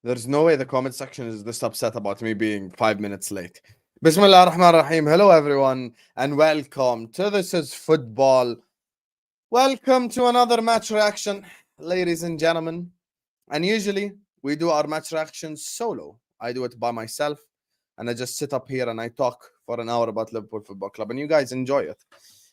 There's no way the comment section is this upset about me being 5 minutes late. Bismillah ar-Rahman ar-Rahim. Hello, everyone, and welcome to This Is Football. Welcome to another match reaction, ladies and gentlemen. And usually, we do our match reactions solo. I do it by myself, and I just sit up here and I talk for an hour about Liverpool Football Club, and you guys enjoy it.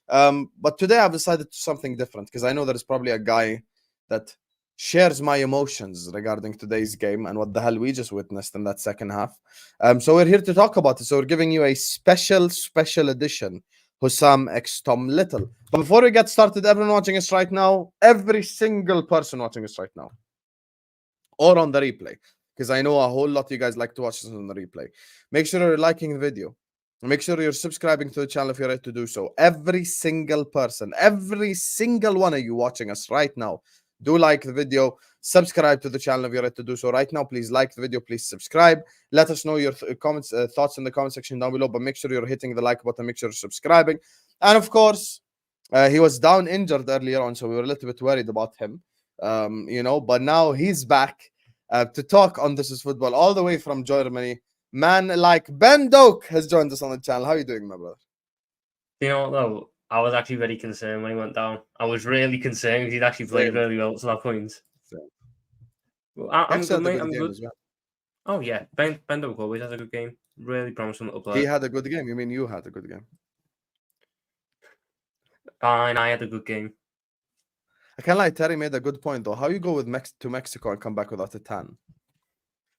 But today I've decided to do something different, because I know there's probably a guy that shares my emotions regarding today's game and what the hell we just witnessed in that second half. So we're here to talk about it. So we're giving you a special edition, Hussam X Tom Little. But before we get started, everyone watching us right now, every single person watching us right now, or on the replay, because I know a whole lot of you guys like to watch this on the replay, make sure you're liking the video. Make sure you're subscribing to the channel if you're ready to do so. Every single person, every single one of you watching us right now, do like the video, subscribe to the channel if you're ready to do so right now. Please like the video, please subscribe. Let us know your thoughts in the comment section down below, but make sure you're hitting the like button, make sure you're subscribing. And of course, he was down injured earlier on, so we were a little bit worried about him, but now he's back to talk on This Is Football all the way from Germany. Man like Ben Doak has joined us on the channel. How are you doing, my brother? You know what, though? I was actually very concerned when he went down. I was really concerned because he'd actually played really well to that point. Well, I'm good, mate. I'm good. Well. Oh, yeah. Ben Doak always has a good game. Really promising little player. He had a good game? You mean you had a good game? Fine, I had a good game. I can't lie, Terry made a good point, though. How you go with to Mexico and come back without a tan?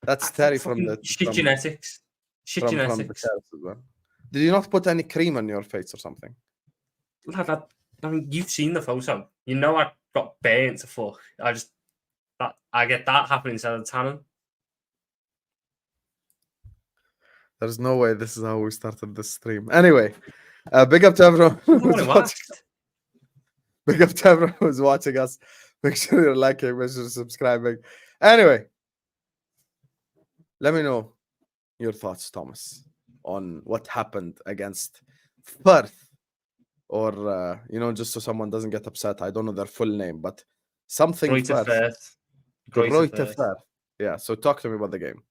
That's Terry from the... Shit genetics. Shit genetics. Well. Did you not put any cream on your face or something? I mean, you've seen the photo. You know I got burnt to fuck. I get that happening instead of tanning. There's no way this is how we started this stream. Anyway, big up to everyone who's watching. Big up to everyone who's watching us. Make sure you're liking, make sure you're subscribing. Anyway, let me know your thoughts, Thomas, on what happened against Furth. Or, just so someone doesn't get upset. I don't know their full name, but something Furth. Furth. Yeah, so talk to me about the game.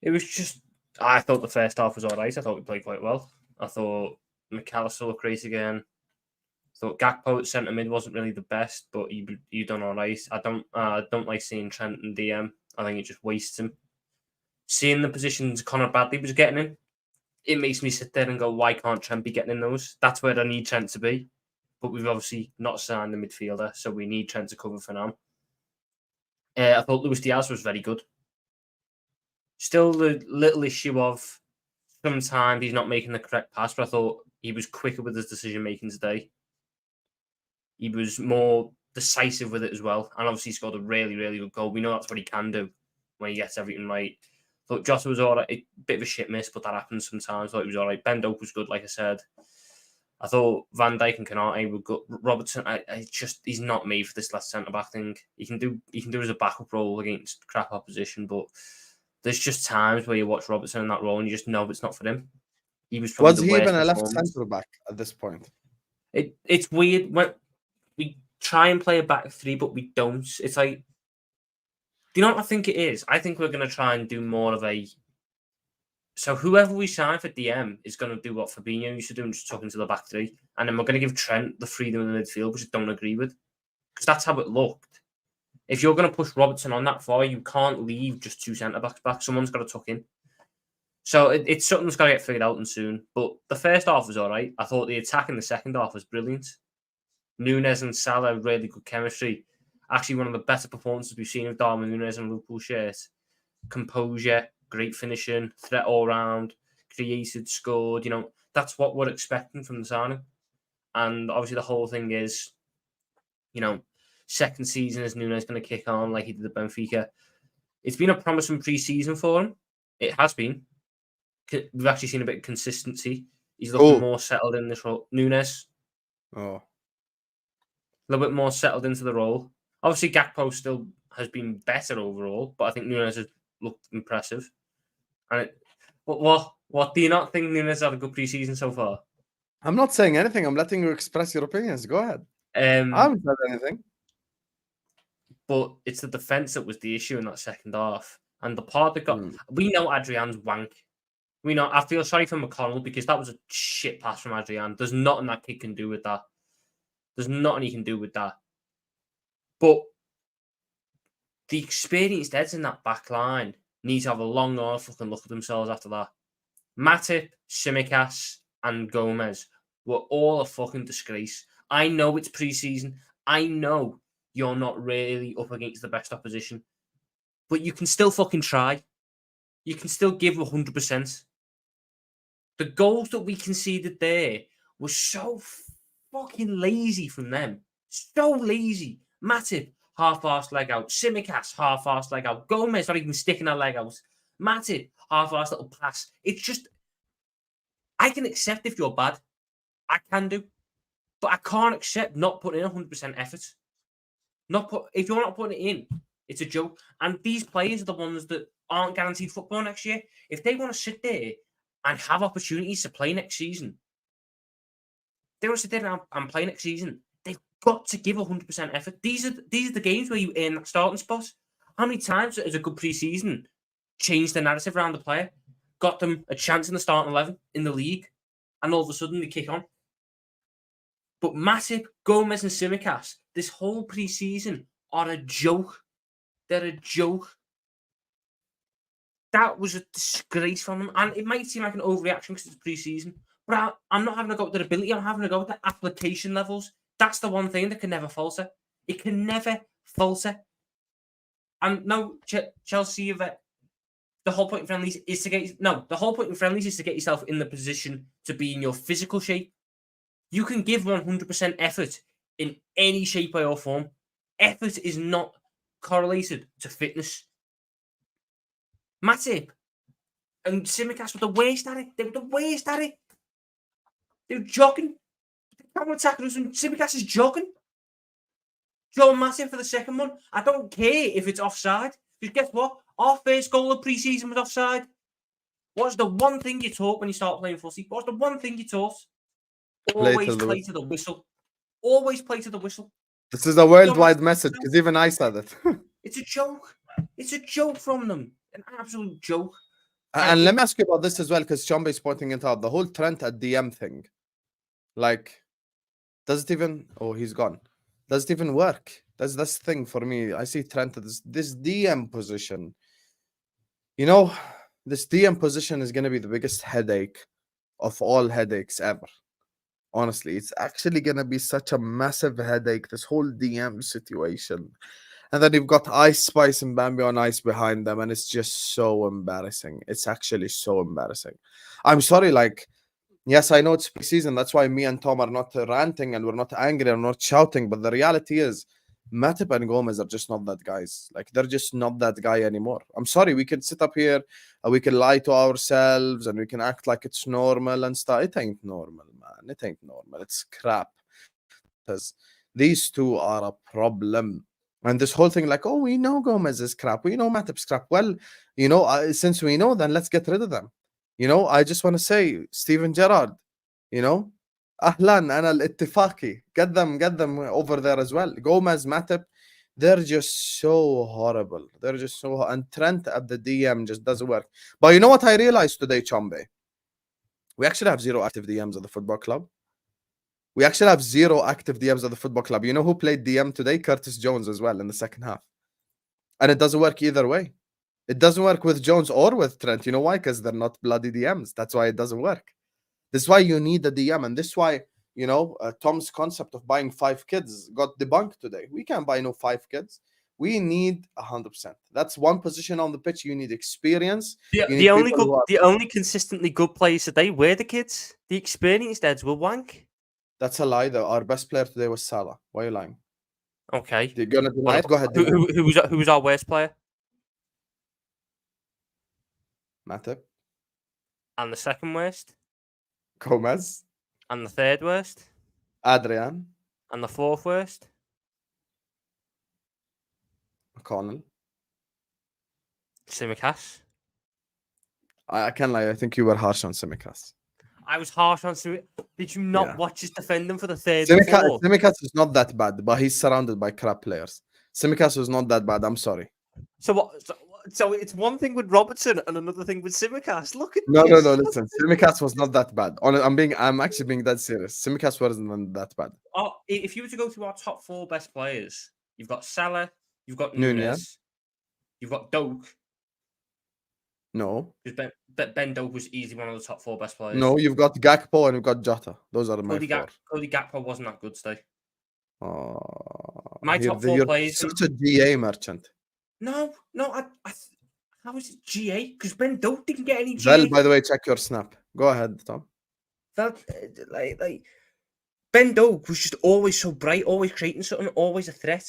It was just... I thought the first half was all right. I thought we played quite well. I thought McAllister looked great again. I thought Gakpo at centre mid wasn't really the best, but he done all right. I don't like seeing Trent and DM. I think it just wastes him. Seeing the positions Connor Bradley was getting in, it makes me sit there and go, why can't Trent be getting in those? That's where I need Trent to be. But we've obviously not signed the midfielder, so we need Trent to cover for now. I thought Luis Diaz was very good. Still the little issue of sometimes he's not making the correct pass, but I thought he was quicker with his decision-making today. He was more decisive with it as well. And obviously he scored a really, really good goal. We know that's what he can do when he gets everything right. Thought Jota was all right. A bit of a shit miss, but that happens sometimes. Thought he was all right. Ben Doak was good, like I said. I thought Van Dijk and Canate were good. Robertson, he's not made for this last centre back thing. He can do as a backup role against crap opposition, but there's just times where you watch Robertson in that role and you just know it's not for him. He was he even a left centre back at this point? It's weird when we try and play a back three, but we don't. It's like, do you know what I think it is? I think we're going to try and do more of a... So whoever we sign for DM is going to do what Fabinho used to do and just tuck into the back three. And then we're going to give Trent the freedom in the midfield, which I don't agree with. Because that's how it looked. If you're going to push Robertson on that far, you can't leave just two centre-backs back. Someone's got to tuck in. So it's something that's got to get figured out and soon. But the first half was all right. I thought the attack in the second half was brilliant. Nunez and Salah, really good chemistry. Actually, one of the better performances we've seen of Darwin Nunez and Liverpool shirt. Composure, great finishing, threat all round, created, scored. That's what we're expecting from the signing. And obviously, the whole thing is, second season is Nunez going to kick on like he did at Benfica. It's been a promising pre-season for him. It has been. We've actually seen a bit of consistency. He's looking more settled in this role. Nunez. A little bit more settled into the role. Obviously, Gakpo still has been better overall, but I think Nunez has looked impressive. And what do you not think Nunez had a good pre-season so far? I'm not saying anything. I'm letting you express your opinions. Go ahead. I haven't said anything. but it's the defence that was the issue in that second half. And the part that got... We know Adrian's wank. We know... I feel sorry for McConnell because that was a shit pass from Adrian. There's nothing that kid can do with that. There's nothing he can do with that. But the experienced heads in that back line need to have a long, hard fucking look at themselves after that. Matip, Tsimikas, and Gomez were all a fucking disgrace. I know it's pre-season. I know you're not really up against the best opposition. But you can still fucking try. You can still give 100%. The goals that we conceded there were so fucking lazy from them. So lazy. Matip, half-arsed leg out. Tsimikas, half-arsed leg out. Gomez not even sticking a leg out. Matip, half-arsed little pass. It's just... I can accept if you're bad. I can do. But I can't accept not putting in 100% effort. If you're not putting it in, it's a joke. And these players are the ones that aren't guaranteed football next year. If they want to sit there and have opportunities to play next season, they've got to give 100% effort. These are the games where you earn that starting spot. How many times has a good pre-season changed the narrative around the player, got them a chance in the starting 11 in the league, and all of a sudden they kick on? But Matip, Gomez, and Tsimikas, this whole pre-season are a joke. They're a joke. That was a disgrace from them. And it might seem like an overreaction because it's pre-season, but I'm not having a go at their ability. I'm having a go at their application levels. That's the one thing that can never falter. It can never falter. And no, Chelsea, the whole point in friendlies is to get... No, the whole point in friendlies is to get yourself in the position to be in your physical shape. You can give 100% effort in any shape, way, or form. Effort is not correlated to fitness. Matip and Tsimikas were the worst at it. They were the worst at it. They were jogging. Counter attacking us, and Tsimikas is jogging. Joe Matip for the second one. I don't care if it's offside. Because guess what? Our first goal of pre-season was offside. What's the one thing you taught when you start playing footy? What's the one thing you taught? Always play to the whistle. Always play to the whistle. This is a worldwide message because even I said it. It's a joke. It's a joke from them. An absolute joke. And let me ask you about this as well, because Chombe is pointing it out. The whole Trent at DM thing. Like, does it even... Oh, he's gone. Does it even work? That's the thing for me. I see Trent at this DM position. You know, this DM position is going to be the biggest headache of all headaches ever. Honestly, it's actually going to be such a massive headache, this whole DM situation. And then you've got Ice Spice and Bambi on ice behind them, and it's just so embarrassing. It's actually so embarrassing. I'm sorry, like, yes, I know it's pre-season. That's why me and Tom are not ranting and we're not angry and not shouting. But the reality is, Matip and Gomez are just not that guys. Like, they're just not that guy anymore. I'm sorry, we can sit up here and we can lie to ourselves and we can act like it's normal and stuff. It ain't normal, man. It ain't normal. It's crap. Because these two are a problem. And this whole thing, like, oh, we know Gomez is crap. We know Matip's crap. Well, you know, since we know, then let's get rid of them. You know, I just want to say, Steven Gerrard, you know, Ahlan, Ana Ettifaqi, get them over there as well. Gomez, Matip, they're just so horrible. They're just so... And Trent at the DM just doesn't work. But you know what I realized today, Chombe? We actually have 0 active DMs at the football club. We actually have 0 active DMs at the football club. You know who played DM today? Curtis Jones as well in the second half. And it doesn't work either way. It doesn't work with Jones or with Trent. You know why? Because they're not bloody DMs. That's why it doesn't work. This is why you need a DM. And this is why, you know, Tom's concept of buying 5 kids got debunked today. We can't buy no 5 kids. We need 100%. That's one position on the pitch. You need experience. The only consistently good players today were the kids. The experienced heads were wank. That's a lie, though. Our best player today was Salah. Why are you lying? Okay. You're gonna deny it? Go ahead. Who was our worst player? Matip. And the second worst? Gomez. And the third worst? Adrian. And the fourth worst? McConnell. Tsimikas. I can't lie. I think you were harsh on Tsimikas. I was harsh on Tsimikas. Did you not watch us defend him for the third? Tsimikas is not that bad, but he's surrounded by crap players. Tsimikas was not that bad. I'm sorry. So what? So it's one thing with Robertson and another thing with Tsimikas. Look at No, this. listen. Tsimikas was not that bad. I'm actually being that serious. Tsimikas wasn't that bad. Oh, if you were to go through our top 4 best players, you've got Salah, you've got Nunez. Nunez, you've got Doak. No. Because Ben Doak was easily one of the top 4 best players. No, you've got Gakpo and you've got Jota. Those are my 4. Cody Gakpo wasn't that good today. My top 4 players. Such a GA merchant. No. How is it GA? Because Ben Doak didn't get any GA. Well, by the way, check your snap. Go ahead, Tom. Like Ben Doak was just always so bright, always creating something, always a threat.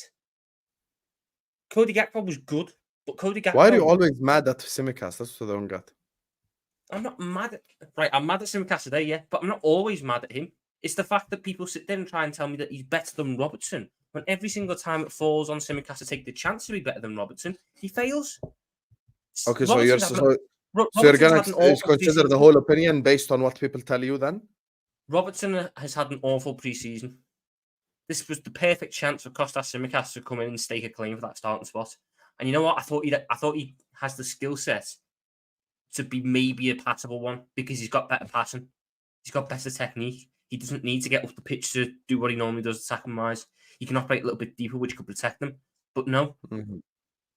Cody Gakpo was good, but Cody Gakpo. Why are you always mad at Tsimikas? That's what I don't get. I'm not mad at. Right, I'm mad at Tsimikas today, yeah, but I'm not always mad at him. It's the fact that people sit there and try and tell me that he's better than Robertson, when every single time it falls on Tsimikas to take the chance to be better than Robertson, he fails. Okay, so you're going to consider the whole opinion based on what people tell you then? Robertson has had an awful pre-season. This was the perfect chance for Kostas Tsimikas to come in and stake a claim for that starting spot. And you know what? I thought he has the skill set to be maybe a passable one because he's got better passing. He's got better technique. He doesn't need to get up the pitch to do what he normally does attacking-wise. He can operate a little bit deeper, which could protect them. But no,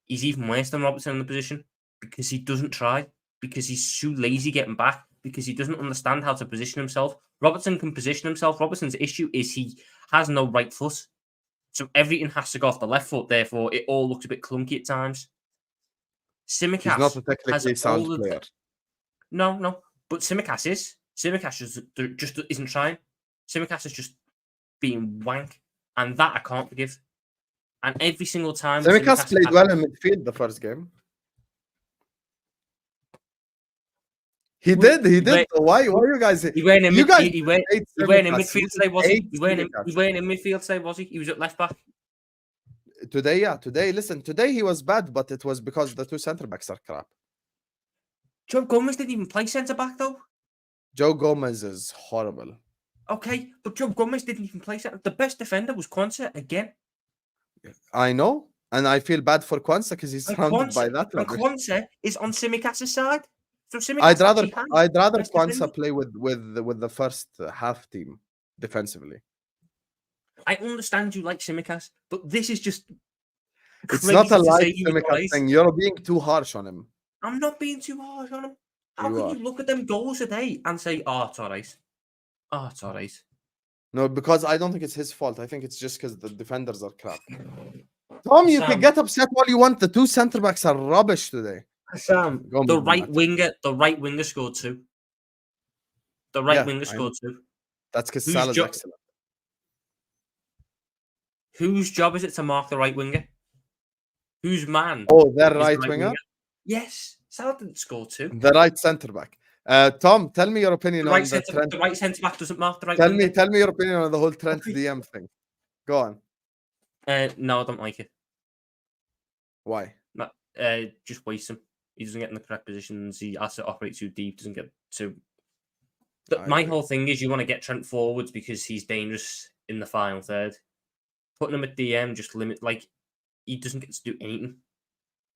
he's even worse than Robertson in the position because he doesn't try, because he's too lazy getting back, because he doesn't understand how to position himself. Robertson can position himself. Robertson's issue is he has no right foot. So everything has to go off the left foot. Therefore, it all looks a bit clunky at times. Tsimikas He's not a technically sound player. No. But Tsimikas is. Tsimikas just isn't trying. Tsimikas is just being wank. And that I can't forgive. And every single time... Tsimikas played well in midfield the first game. He did. Why you guys? He went in midfield today, was he? He went in midfield today, was he? He was at left back. Today, yeah. Today he was bad, but it was because the 2 centre backs are crap. Joe Gomez didn't even play centre back though. Joe Gomez is horrible. Okay, but Joe Gomez didn't even play centre. The best defender was Quansah again. I know, and I feel bad for Quansah because he's surrounded by that. And Quansah is on Tsimikas' side. So I'd rather Quansah play with the first half team defensively. I understand you like Tsimikas, but this is just it's not a like Tsimikas thing. You're being too harsh on him. I'm not being too harsh on him. How can you look at them goals today and say, "Oh, it's all right. Oh, it's all right." No, because I don't think it's his fault. I think it's just because the defenders are crap. Tom, you can get upset all you want. The 2 centre backs are rubbish today. Sam, the right winger scored 2. The right winger scored 2. That's because Salah's excellent. Whose job is it to mark the right winger? Whose man? Oh, their right winger? Yes, Salah didn't score 2. The right centre back. Tom, tell me your opinion on the Trent. The right centre back doesn't mark the right winger. Tell me your opinion on the whole Trent DM thing. Go on. No, I don't like it. Why? Just waste him. He doesn't get in the correct positions. He has to operate too deep. Doesn't get too. My whole thing is you want to get Trent forwards because he's dangerous in the final third. Putting him at DM just he doesn't get to do anything.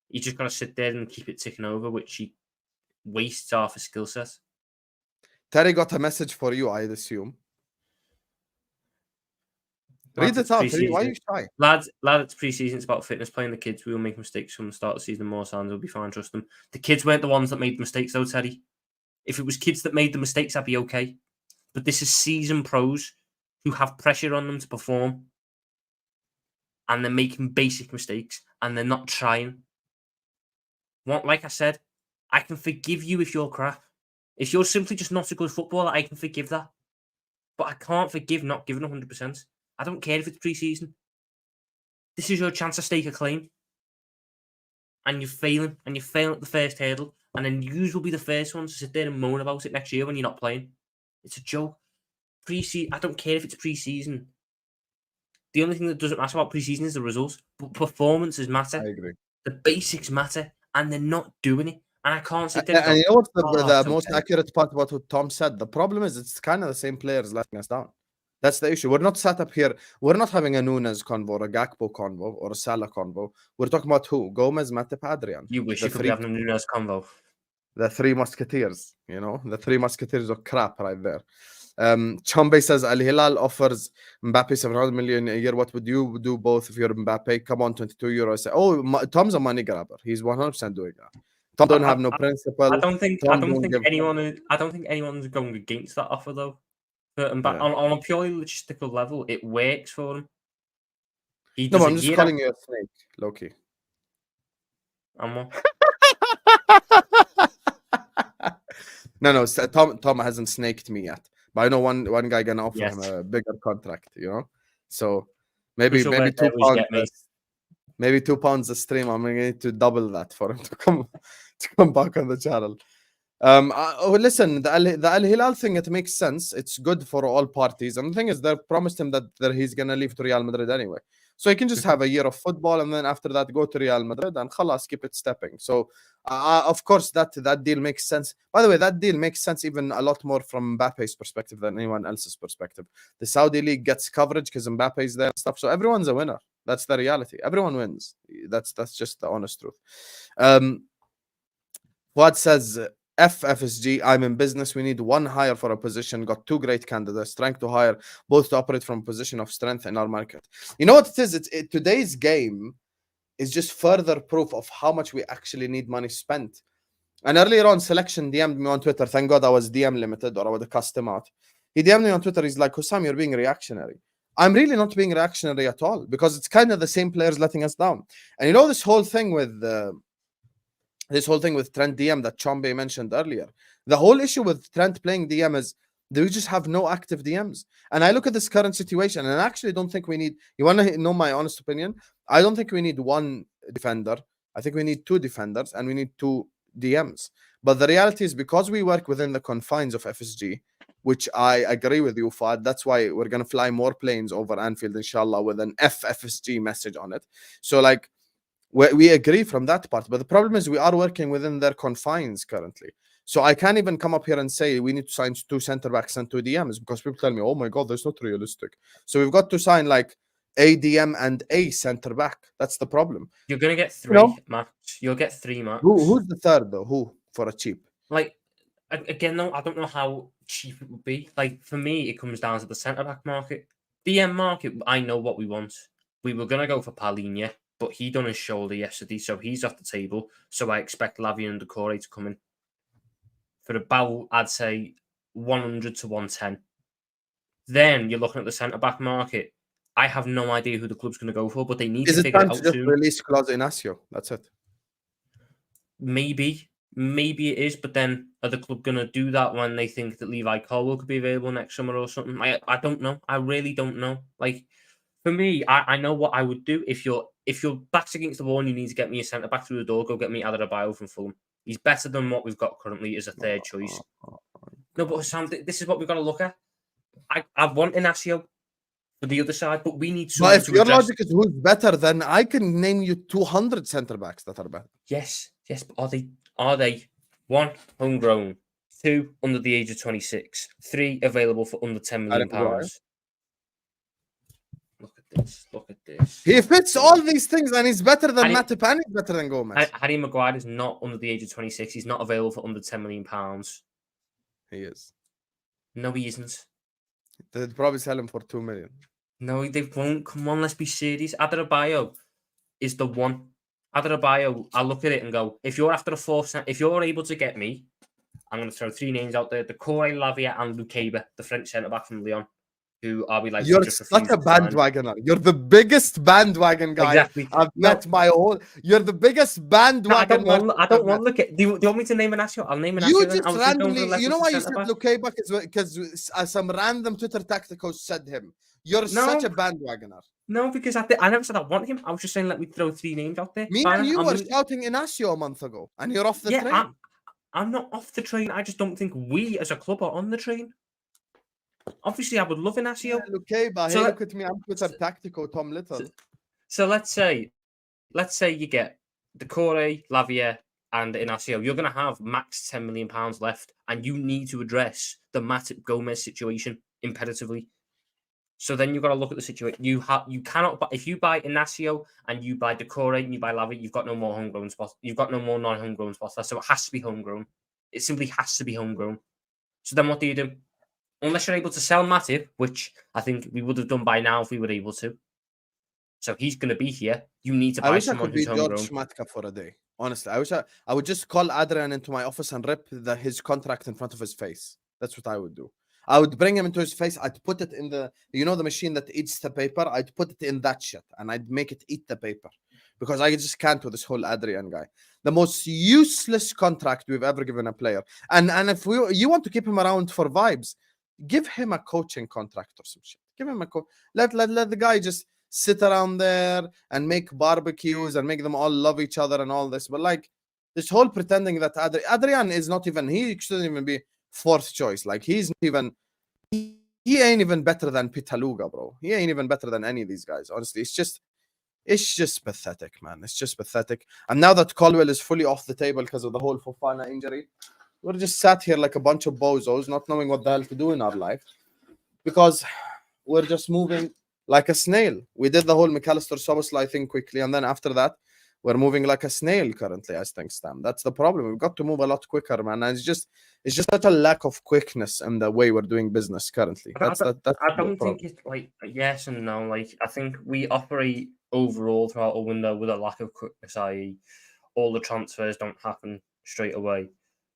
He's just got to sit there and keep it ticking over, which he wastes half his skill set. Terry got a message for you, I'd assume. Read it out. Why are you shy? Lads, it's pre-season. It's about fitness. Playing the kids. We will make mistakes from the start of the season. More signs will be fine. Trust them. The kids weren't the ones that made the mistakes, though, Teddy. If it was kids that made the mistakes, I'd be okay. But this is seasoned pros who have pressure on them to perform. And they're making basic mistakes. And they're not trying. Like I said, I can forgive you if you're crap. If you're simply just not a good footballer, I can forgive that. But I can't forgive not giving 100%. I don't care if it's pre-season. This is your chance to stake a claim. And you're failing. And you're failing at the first hurdle. And then you will be the first ones to sit there and moan about it next year when you're not playing. It's a joke. Pre-season. I don't care if it's pre-season. The only thing that doesn't matter about pre-season is the results. But performances matter. I agree. The basics matter. And they're not doing it. And I can't sit there and you know what's the most accurate part about what Tom said? The problem is it's kind of the same players letting us down. That's the issue. We're not sat up here. We're not having a Nunez convo or a Gakpo convo or a Salah convo. We're talking about who? Gomez, Matip, Adrian. You wish you could be having a Nunez convo. The three musketeers, you know, the three musketeers of crap right there. Chombe says Al Hilal offers Mbappe 700 million a year. What would you do both if you're Mbappe? Come on, 22 euros. Oh, Tom's a money grabber. He's 100% doing that. Tom don't have no principle. I don't think anyone's going against that offer though. But on a purely logistical level, it works for him. No, I'm just calling you a snake, Loki. No, Tom hasn't snaked me yet. But I know one guy gonna offer him a bigger contract, you know. So maybe £2. Maybe £2 a stream. I'm gonna need to double that for him to come back on the channel. Listen, the Al Hilal thing, it makes sense. It's good for all parties. And the thing is, they promised him that he's gonna leave to Real Madrid anyway. So he can just have a year of football and then after that go to Real Madrid and khalas, keep it stepping. So of course that deal makes sense. By the way, that deal makes sense even a lot more from Mbappe's perspective than anyone else's perspective. The Saudi league gets coverage because Mbappe is there and stuff. So everyone's a winner. That's the reality. Everyone wins. That's just the honest truth. What says FSG, I'm in business. We need one hire for a position. Got two great candidates. Trying to hire both to operate from a position of strength in our market. You know what it is? Today's game is just further proof of how much we actually need money spent. And earlier on, Selection DM'd me on Twitter. Thank God I was DM limited or I would have cussed him out. He DM'd me on Twitter. He's like, Hussam, you're being reactionary. I'm really not being reactionary at all because it's kind of the same players letting us down. And you know this whole thing with Trent DM that Chombe mentioned earlier. The whole issue with Trent playing DM is that we just have no active DMs. And I look at this current situation and I actually don't think we need, you want to know my honest opinion? I don't think we need one defender. I think we need two defenders and we need two DMs. But the reality is because we work within the confines of FSG, which I agree with you, Fad. That's why we're going to fly more planes over Anfield, inshallah, with an FSG message on it. So like, we agree from that part, but the problem is we are working within their confines currently. So I can't even come up here and say we need to sign two center backs and two DMs because people tell me, oh my God, that's not realistic. So we've got to sign like a DM and a center back. That's the problem. You're going to get three, Max. You'll get three, Max. Who's the third though? Who for a cheap? Like, again, no, I don't know how cheap it would be. Like, for me, it comes down to the center back market. DM market, I know what we want. We were going to go for Paulinho, but he done his shoulder yesterday, so he's off the table. So I expect Lavia and Decore to come in for about, I'd say, 100 to 110. Then you're looking at the centre-back market. I have no idea who the club's going to go for, but they need to figure it out soon. Is it time to just release Claude Inacio? That's it. Maybe it is, but then are the club going to do that when they think that Levi Colwill could be available next summer or something? I don't know. I really don't know. Like, for me, I know what I would do. If your back's against the wall and you need to get me a centre back through the door, go get me Adebayo from Fulham. He's better than what we've got currently as a third choice. No, but Sam, this is what we've got to look at. I want Inacio for the other side, but we need someone. But if your logic is who's better, then I can name you 200 centre backs that are better. Yes, but are they one, homegrown, two, under the age of 26, three, available for under £10 million? Look at this. He fits all these things and he's better than Matip and he's better than Gomez. Harry Maguire is not under the age of 26. He's not available for under £10 million. He is. No, he isn't. They'd probably sell him for 2 million. No, they won't. Come on, let's be serious. Adebayo is the one. Adebayo, I look at it and go, if you're after a fourth, if you're able to get me, I'm going to throw three names out there: Decore, Lavia, and Lukeba, the French centre back from Lyon. Who are we like? You're such a bandwagoner. You're the biggest bandwagon guy I've met my whole. You're the biggest bandwagon. No, I don't want to look at. Do you want me to name an Asio? I'll name an Asio. You just randomly. You know why you said Lukeba? Because some random Twitter tacticos said him. You're such a bandwagoner. No, because I never said I want him. I was just saying let me throw three names out there. Me and you were shouting Inacio a month ago, and you're off the train. I'm not off the train. I just don't think we as a club are on the train. Obviously, I would love Inacio. Yeah, okay, but hey, look at me. I'm Twitter tactical, Tom Little. So let's say you get Decore, Lavia, and Inacio. You're going to have max £10 million left, and you need to address the Matip Gomez situation imperatively. So then you've got to look at the situation. You cannot, if you buy Inacio and you buy Decore and you buy Lavia, you've got no more homegrown spots. You've got no more non-homegrown spots. So it has to be homegrown. It simply has to be homegrown. So then what do? Unless you're able to sell Matip, which I think we would have done by now if we were able to. So he's going to be here. You need to buy someone who's homegrown. I wish I could be George Schmatka for a day. Honestly, I wish I would just call Adrian into my office and rip his contract in front of his face. That's what I would do. I would bring him into his face. I'd put it in the machine that eats the paper. I'd put it in that shit and I'd make it eat the paper because I just can't with this whole Adrian guy. The most useless contract we've ever given a player. And if you want to keep him around for vibes, give him a coaching contract or some shit. Give him a let the guy just sit around there and make barbecues and make them all love each other and all this. But like this whole pretending that Adrian is not even, he shouldn't even be fourth choice. Like he's not even, he ain't even better than Pitaluga, bro. He ain't even better than any of these guys. Honestly, it's just pathetic, man. It's just pathetic. And now that Colwill is fully off the table because of the whole Fofana injury, we're just sat here like a bunch of bozos, not knowing what the hell to do in our life because we're just moving like a snail. We did the whole McAllister Szoboszlai thing quickly, and then after that, we're moving like a snail currently, as things stand. That's the problem. We've got to move a lot quicker, man. And it's just such a lack of quickness in the way we're doing business currently. I don't think it's like yes and no. Like I think we operate overall throughout a window with a lack of quickness, i.e., all the transfers don't happen straight away.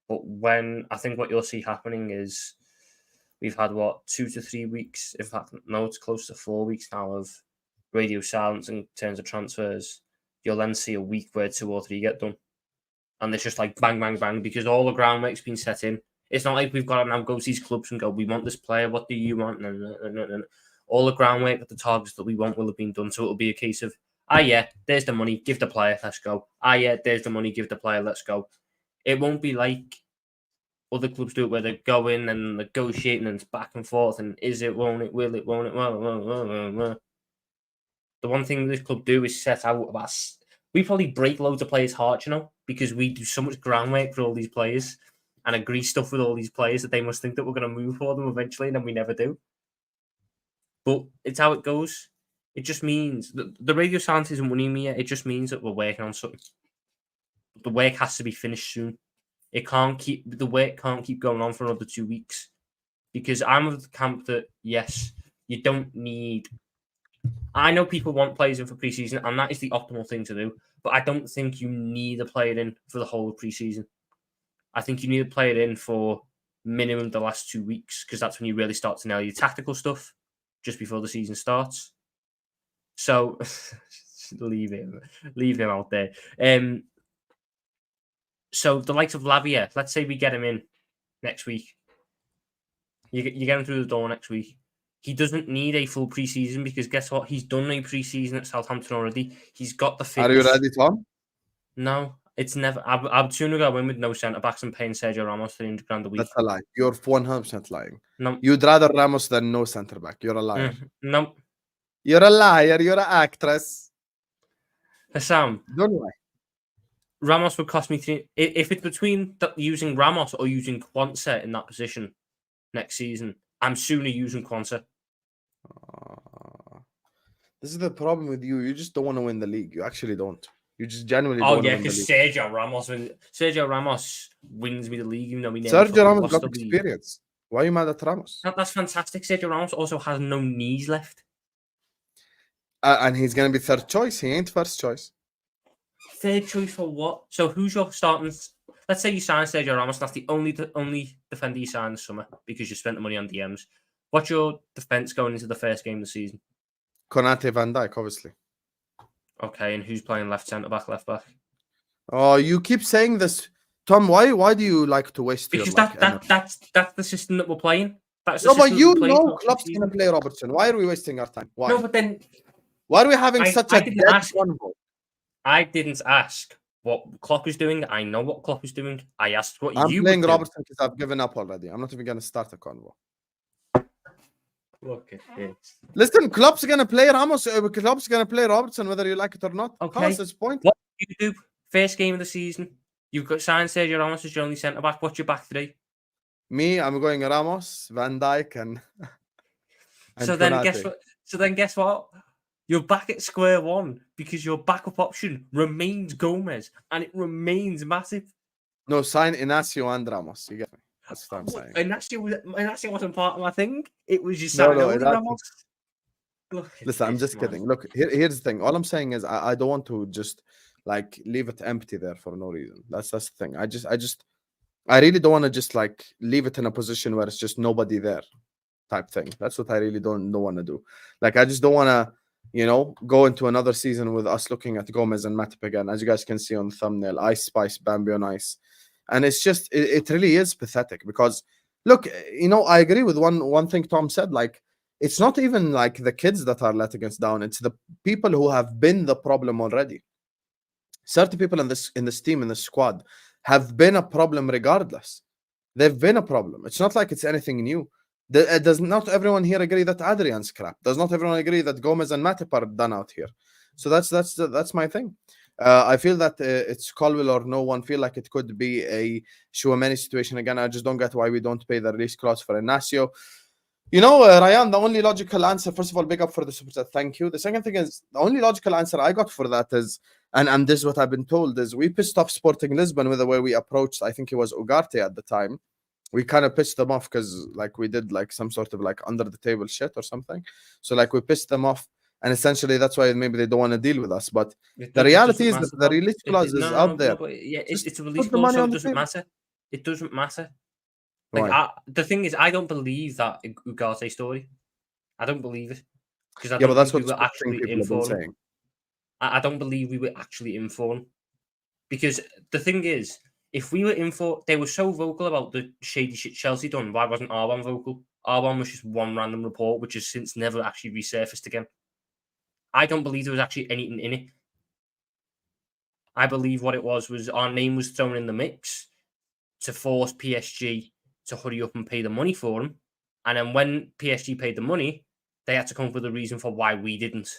But when I think what you'll see happening is we've had 2 to 3 weeks. In fact, no, it's close to 4 weeks now of radio silence in terms of transfers. You'll then see a week where 2 or 3 get done. And it's just like bang, bang, bang, because all the groundwork's been set in. It's not like we've got to now go to these clubs and go, we want this player, what do you want? And all the groundwork at the targets that we want will have been done. So it'll be a case of, yeah, there's the money, give the player, let's go. Yeah, there's the money, give the player, let's go. It won't be like other clubs do it where they go in and negotiating and it's back and forth and is it, won't it, will it, won't it, well. The one thing this club do is set out about. We probably break loads of players' hearts, because we do so much groundwork for all these players and agree stuff with all these players that they must think that we're going to move for them eventually, and then we never do. But it's how it goes. It just means that the radio silence isn't winning me yet. It just means that we're working on something. The work has to be finished soon. The work can't keep going on for another 2 weeks, because I'm of the camp that yes, you don't need. I know people want players in for preseason, and that is the optimal thing to do. But I don't think you need a player in for the whole of preseason. I think you need a player in for minimum the last 2 weeks, because that's when you really start to nail your tactical stuff just before the season starts. So leave him out there. So the likes of Lavia, let's say we get him in next week. You get him through the door next week. He doesn't need a full preseason because guess what? He's done a preseason at Southampton already. He's got the fitness. Are you ready, Tom? No, it's never. I'd sooner go in with no centre backs and paying Sergio Ramos $300,000 a week. That's a lie. You're 100% lying. No, you'd rather Ramos than no centre back. You're a liar. No, you're a liar. You're an actress. Hassam, don't lie. Ramos would cost me if it's between using Ramos or using Quansah in that position next season. I'm sooner using Quansah. This is the problem with you. You just don't want to win the league. You actually don't. You just genuinely don't want to win the league. Sergio Ramos wins me the league, even though we never Sergio Ramos got experience. Why are you mad at Ramos? That's fantastic. Sergio Ramos also has no knees left. And he's going to be third choice. He ain't first choice. Third choice for what? So who's your starting? Let's say you sign Sergio Ramos. That's the only defender you sign this summer because you spent the money on DMs. What's your defense going into the first game of the season? Konate, Van Dijk, obviously. Okay, and who's playing left centre back, left back? Oh, you keep saying this, Tom. Why do you like to waste because your that's the system that we're playing. That's no, but you know Klopp's going to play Robertson. Why are we wasting our time? Why? No, but then why are we having such a dead convo? I didn't ask what Klopp is doing. I know what Klopp is doing. I asked what I'm playing Robertson because I've given up already. I'm not even going to start a convo. Look at this. Listen, Klopp's going to play Ramos. Klopp's going to play Robertson, whether you like it or not. Okay. What's his point? What do you do? First game of the season. You've got signed Sergio Ramos as your only centre back. What's your back three? Me, I'm going Ramos, Van Dijk, and And So then guess Konate. what? Guess what? You're back at square one because your backup option remains Gomez and it remains Matip. No, sign Inacio and Ramos. You get me? That's what I'm saying. Inacio wasn't part of my thing. It was just No, signing that's... Ramos. Look at Listen, I'm this, just man. kidding. Look, here's the thing. All I'm saying is I don't want to just like leave it empty there for no reason. That's the thing. I really don't want to just like leave it in a position where it's just nobody there type thing. That's what I really don't want to do. Like, I just don't want to, you know, go into another season with us looking at Gomez and Matip again. As you guys can see on the thumbnail, Ice Spice, Bambi on Ice. And it's just, it really is pathetic because, look, you know, I agree with one thing Tom said. Like, it's not even like the kids that are letting us down. It's the people who have been the problem already. Certain people in this team, in the squad, have been a problem regardless. They've been a problem. It's not like it's anything new. Does not everyone here agree that Adrian's crap? Does not everyone agree that Gomez and Matip are done out here? So that's my thing. I feel that it's Colwill or no one. Feel like it could be a Chouameni situation again. I just don't get why we don't pay the release clause for Inacio. You know, Ryan, the only logical answer, first of all, big up for the super chat. Thank you. The second thing is, the only logical answer I got for that is, and this is what I've been told, is we pissed off Sporting Lisbon with the way we approached, I think it was Ugarte at the time. We kind of pissed them off because like we did like some sort of like under the table shit or something. So like we pissed them off. And essentially that's why maybe they don't want to deal with us. But the reality is that the release clause is out there. Yeah, it's a release clause, so it doesn't matter. It doesn't matter. Like, the thing is, I don't believe that Ugarte story. I don't believe it because I don't that's think what we were actually informed. I don't believe we were actually informed because the thing is, if we were informed, they were so vocal about the shady shit Chelsea done. Why wasn't R1 vocal? R1 was just one random report, which has since never actually resurfaced again. I don't believe there was actually anything in it. I believe what it was our name was thrown in the mix to force PSG to hurry up and pay the money for him. And then when PSG paid the money, they had to come up with a reason for why we didn't.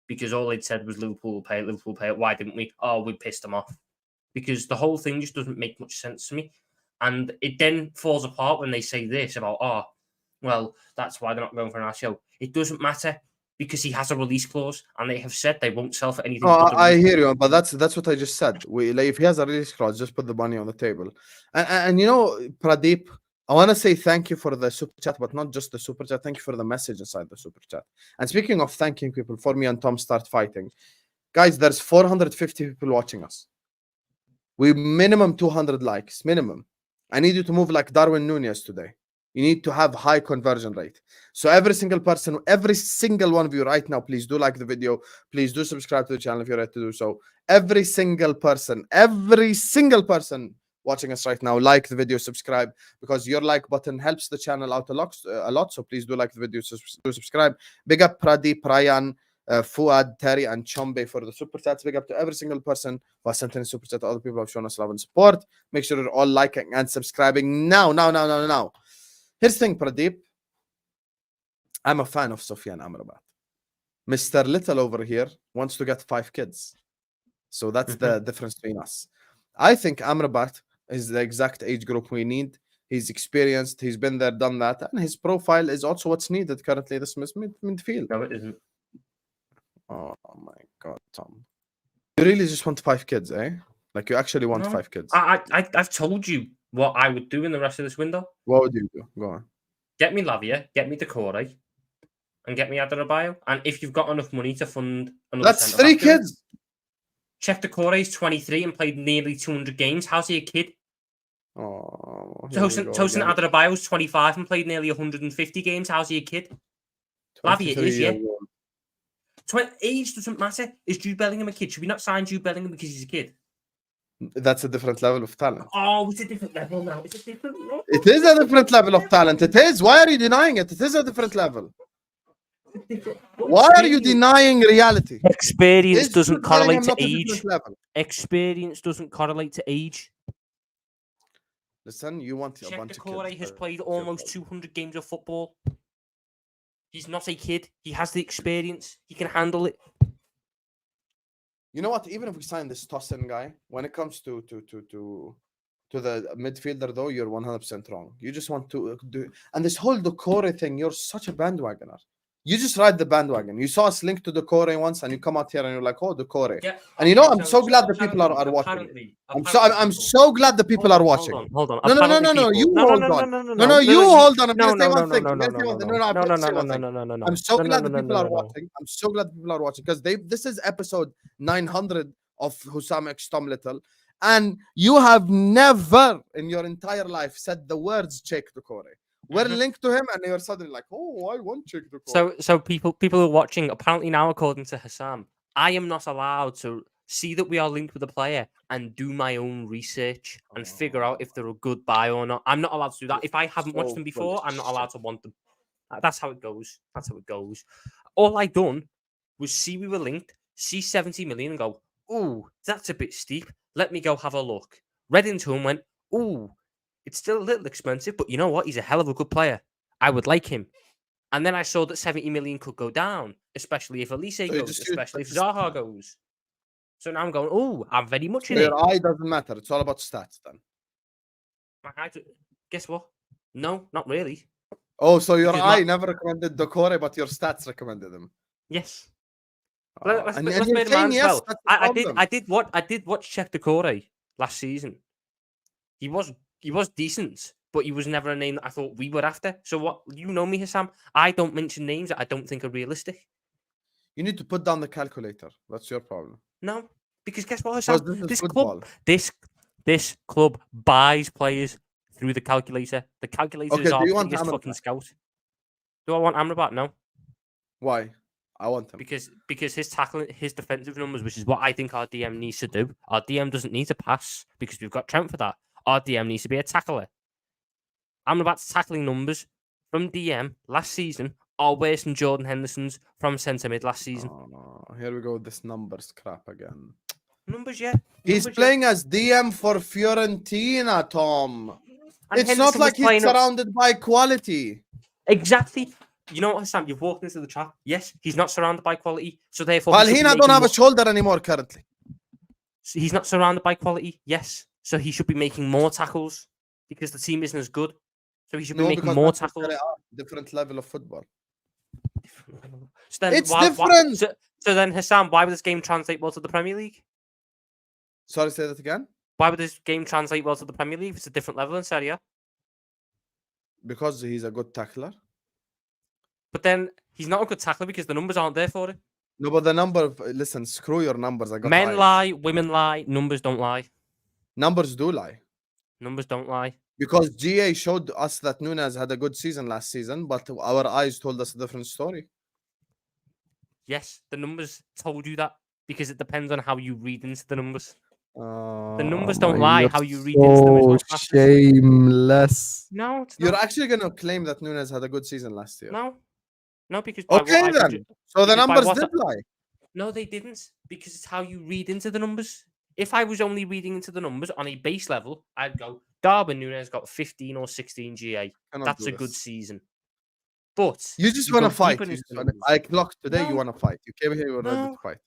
Because all they'd said was Liverpool will pay it. Why didn't we? Oh, we pissed them off. Because the whole thing just doesn't make much sense to me. And it then falls apart when they say this about, oh, well, that's why they're not going for an RCO. It doesn't matter because he has a release clause and they have said they won't sell for anything. I hear you, but that's what I just said. If he has a release clause, just put the money on the table. And you know, Pradeep, I want to say thank you for the super chat, but not just the super chat. Thank you for the message inside the super chat. And speaking of thanking people, for me and Tom start fighting, guys, there's 450 people watching us. We minimum 200 likes, minimum. I need you to move like Darwin Nunez today. You need to have high conversion rate. So every single person, every single one of you right now, please do like the video. Please do subscribe to the channel if you're ready to do so. Every single person watching us right now, like the video, subscribe, because your like button helps the channel out a lot. So please do like the video, do subscribe. Big up Pradeep, Ryan, Fuad, Terry, and Chombe for the super chats. Big up to every single person who has sent in a super chat. Other people who have shown us love and support. Make sure you're all liking and subscribing now. Here's the thing, Pradeep. I'm a fan of Sofyan Amrabat. Mr. Little over here wants to get 5 kids. So that's the difference between us. I think Amrabat is the exact age group we need. He's experienced. He's been there, done that. And his profile is also what's needed currently this midfield. No, it isn't. Oh my God, Tom. You really just want 5 kids, eh? Like you actually want 5 kids. I've told you what I would do in the rest of this window. What would you do? Go on. Get me Lavia, get me Decore, and get me Adarabio. And if you've got enough money to fund another, that's 3 kids. Check Decore is 23 and played nearly 200 games. How's he a kid? Oh, Tosin Adarabio is 25 and played nearly 150 games. How's he a kid? Lavia is, yeah. Age doesn't matter. Is Jude Bellingham a kid? Should we not sign Jude Bellingham because he's a kid? That's a different level of talent. Oh, it's a different level now. It's a different level. It is a different level of talent. It is. Why are you denying it? It is a different level. Why are you denying reality? Experience doesn't correlate to age. Experience doesn't correlate to age. Listen, you want a bunch of kids. Has played almost 200 games of football. He's not a kid. He has the experience. He can handle it. You know what? Even if we sign this Tosin guy, when it comes to the midfielder, though, you're 100% wrong. You just want to do, and this whole Decore thing. You're such a bandwagoner. You just ride the bandwagon. You saw us linked to the Core once, and you come out here and you're like, "Oh, the Core." Yeah. And you know, I'm so glad the people are watching. I'm so glad the people are watching. Hold on. No. You hold on. No. You hold on. I'm gonna say one thing. I'm so glad the people are watching. I'm so glad the people are watching because this is episode 900 of Hussam X Tom Little, and you have never in your entire life said the words "check the Core." We're linked to him, and you're suddenly like, "Oh, I want check the Core." So people who are watching, apparently now, according to Hussam, I am not allowed to see that we are linked with a player and do my own research and figure out if they're a good buy or not. I'm not allowed to do that. If I haven't watched them before, I'm not allowed to want them. That's how it goes. All I done was see we were linked, see 70 million and go, "Ooh, that's a bit steep. Let me go have a look." Read into him, went, "Ooh, it's still a little expensive, but you know what? He's a hell of a good player. I would like him." And then I saw that 70 million could go down, especially if Elise goes, especially if Zaha goes. So now I'm going, "Oh, I'm very much in it." Your eye doesn't matter. It's all about stats then. My eye, guess what? No, not really. Oh, so your eye never recommended the Core, but your stats recommended him. Yes. Let's make it man as well. I did watch Check the Core last season. He was decent, but he was never a name that I thought we were after. So what, you know me, Hussam, I don't mention names that I don't think are realistic. You need to put down the calculator. That's your problem. No, because guess what, Hussam? This club buys players through the calculator. The calculator is our biggest fucking scout. Do I want Amrabat? No. Why? I want him. Because his tackling, his defensive numbers, which is what I think our DM needs to do. Our DM doesn't need to pass because we've got Trent for that. Our DM needs to be a tackler. Amrabat's tackling numbers from DM last season are worse than Jordan Henderson's from centre mid last season. Oh, here we go with this numbers crap again. Numbers, yeah. He's playing as DM for Fiorentina, Tom. And it's not like he's surrounded by quality. Exactly. You know what, Sam? You've walked into the trap. Yes, he's not surrounded by quality, so therefore. Valhina don't have a shoulder anymore currently. So he's not surrounded by quality. Yes, so he should be making more tackles because the team isn't as good. So he should be making more tackles. Different level of football. So then, it's different. So then, Hussam, why would this game translate well to the Premier League? Sorry, say that again. Why would this game translate well to the Premier League if it's a different level in Serie A? Because he's a good tackler. But then he's not a good tackler because the numbers aren't there for it. No, but the number. Listen, screw your numbers. Men lie, women lie, numbers don't lie. Numbers do lie. Numbers don't lie. Because GA showed us that Nunez had a good season last season, but our eyes told us a different story. Yes, the numbers told you that because it depends on how you read into the numbers. The numbers don't lie. How you read into them is what shameless. No, you're actually going to claim that Nunez had a good season last year. No, because okay then. So the numbers did lie. No, they didn't, because it's how you read into the numbers. If I was only reading into the numbers on a base level, I'd go, Darwin Nunez got 15 or 16 GA. That's a good season. But you just want to fight. I clocked today. You want to fight. You came here. You were ready to fight.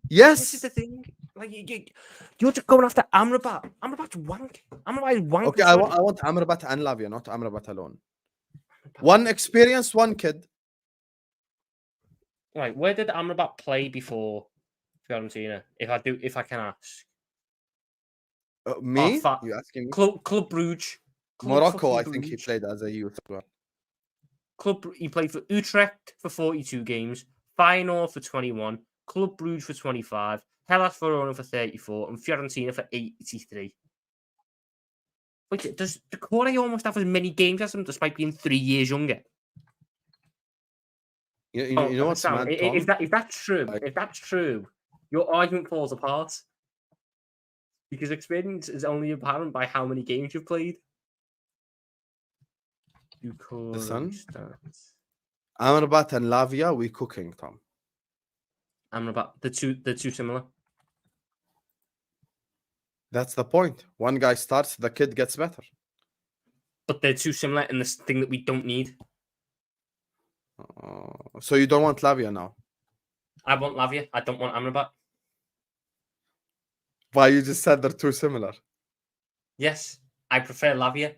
Yes. This is the thing. Like you're just going after Amrabat. Amrabat's wank. Amrabat is wank. Okay, I want Amrabat and Lavia, not Amrabat alone. One experienced, one kid. Right, where did Amrabat play before Fiorentina? If I can ask. Me? You asking me? Club Brugge. Morocco, I think he played as a youth. He played for Utrecht for 42 games, Feyenoord for 21, Club Brugge for 25, Hellas Verona for 34, and Fiorentina for 83. Wait, does the Core almost have as many games as him, despite being 3 years younger? You know what's Sam, mad, if that's true, your argument falls apart. Because experience is only apparent by how many games you've played. Listen, Amrabat and Lavia, we cooking, Tom. Amrabat, the two similar. That's the point. One guy starts, the kid gets better. But they're too similar in this thing that we don't need. So you don't want Lavia now? I want Lavia. I don't want Amrabat. Why, you just said they're too similar? Yes, I prefer Lavia.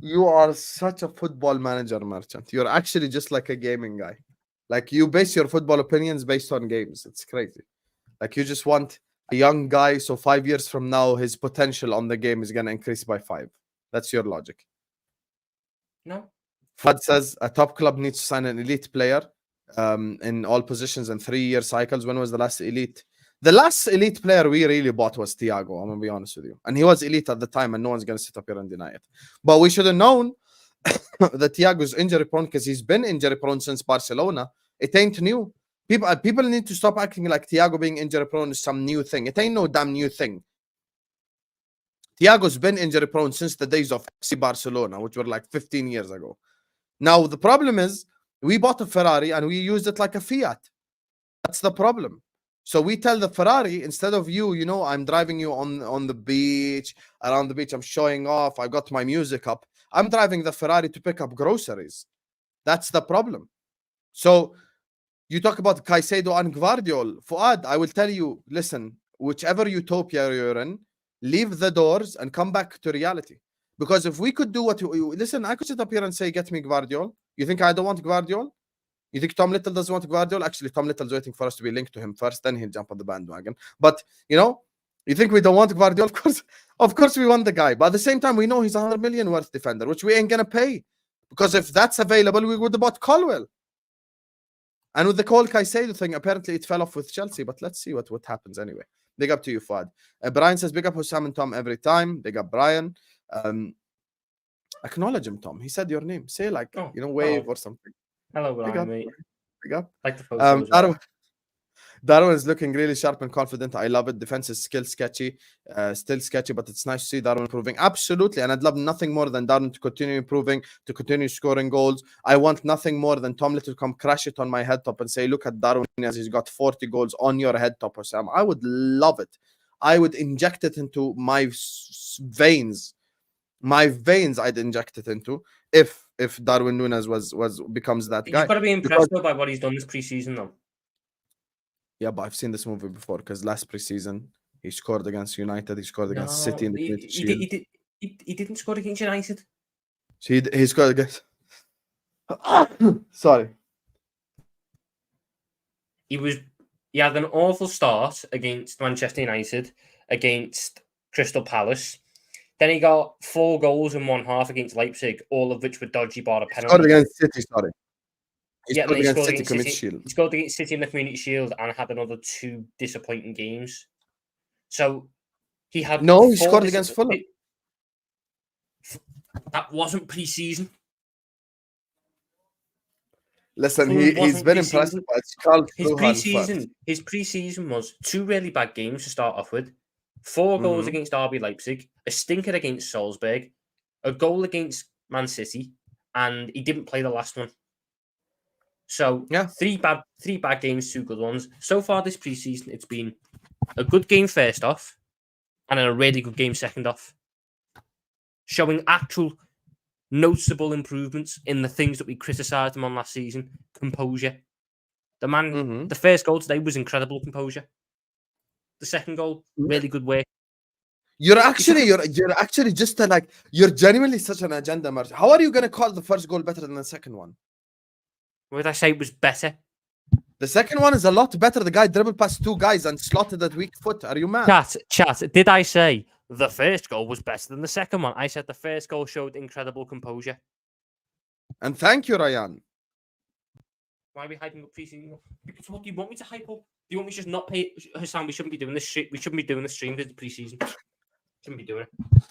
You are such a football manager merchant. You're actually just like a gaming guy. Like you base your football opinions based on games. It's crazy. Like you just want a young guy, so 5 years from now, his potential on the game is gonna increase by 5. That's your logic. No. Fad says a top club needs to sign an elite player in all positions in 3-year cycles. When was the last elite? The last elite player we really bought was Thiago. I'm gonna be honest with you, and he was elite at the time, and no one's gonna sit up here and deny it. But we should have known that Thiago's injury prone because he's been injury prone since Barcelona. It ain't new. People need to stop acting like Thiago being injury prone is some new thing. It ain't no damn new thing. Thiago's been injury prone since the days of FC Barcelona, which were like 15 years ago. Now the problem is we bought a Ferrari and we used it like a Fiat. That's the problem. So we tell the Ferrari, instead of you know, I'm driving you on the beach, around the beach, I'm showing off, I got my music up. I'm driving the Ferrari to pick up groceries. That's the problem. So you talk about Caicedo and Gvardiol. Fuad, I will tell you, listen, whichever utopia you're in, leave the doors and come back to reality. Because if we could do what listen, I could sit up here and say, get me Gvardiol. You think I don't want Gvardiol? You think Tom Little doesn't want Gvardiol? Actually, Tom Little's waiting for us to be linked to him first, then he'll jump on the bandwagon. But, you know, you think we don't want Gvardiol? Of course we want the guy. But at the same time, we know he's 100 million worth defender, which we ain't going to pay. Because if that's available, we would have bought Colwill. And with the Cole Caicedo thing, apparently it fell off with Chelsea. But let's see what happens anyway. Big up to you, Fuad. Brian says, big up Hussam and Tom every time. Big up, Brian. Acknowledge him, Tom. He said your name. Say like, wave or something. Hello, Brian, mate. Big up. Like the photos. Darwin is looking really sharp and confident. I love it. Defense is still sketchy, but it's nice to see Darwin improving. Absolutely. And I'd love nothing more than Darwin to continue improving, to continue scoring goals. I want nothing more than Tom Little to come crash it on my head top and say, look at Darwin as he's got 40 goals on your head top, Sam. I would love it. I would inject it into my veins. My veins I'd inject it into if Darwin Nunez becomes that guy. You've got to be impressed by what he's done this preseason, though. Yeah, but I've seen this movie before because last preseason he scored against United, he scored against City in the he didn't score against United. So he scored against sorry. He had an awful start against Manchester United, against Crystal Palace. Then he got 4 goals in one half against Leipzig, all of which were dodgy bar a penalty. Scored against City, sorry. He scored against City in the Community Shield and had another 2 disappointing games. So he had he scored against Fulham. That wasn't pre-season. Listen, he's been impressive. His pre-season was 2 really bad games to start off with, 4 goals against RB Leipzig, a stinker against Salzburg, a goal against Man City, and he didn't play the last one. So, 3 bad games, 2 good ones. So far this preseason, it's been a good game first off, and then a really good game second off, showing actual noticeable improvements in the things that we criticised him on last season. Composure. The man, the first goal today was incredible composure. The second goal, really good work. You're actually just you're genuinely such an agenda merchant. How are you gonna call the first goal better than the second one? Would I say it was better? The second one is a lot better. The guy dribbled past 2 guys and slotted that weak foot. Are you mad? Chat. Did I say the first goal was better than the second one? I said the first goal showed incredible composure. And thank you, Ryan. Why are we hyping up preseason? Because what do you want me to hype up? Do you want me to just not pay Hassan? We shouldn't be doing this. We shouldn't be doing the stream because it's preseason. Shouldn't be doing it.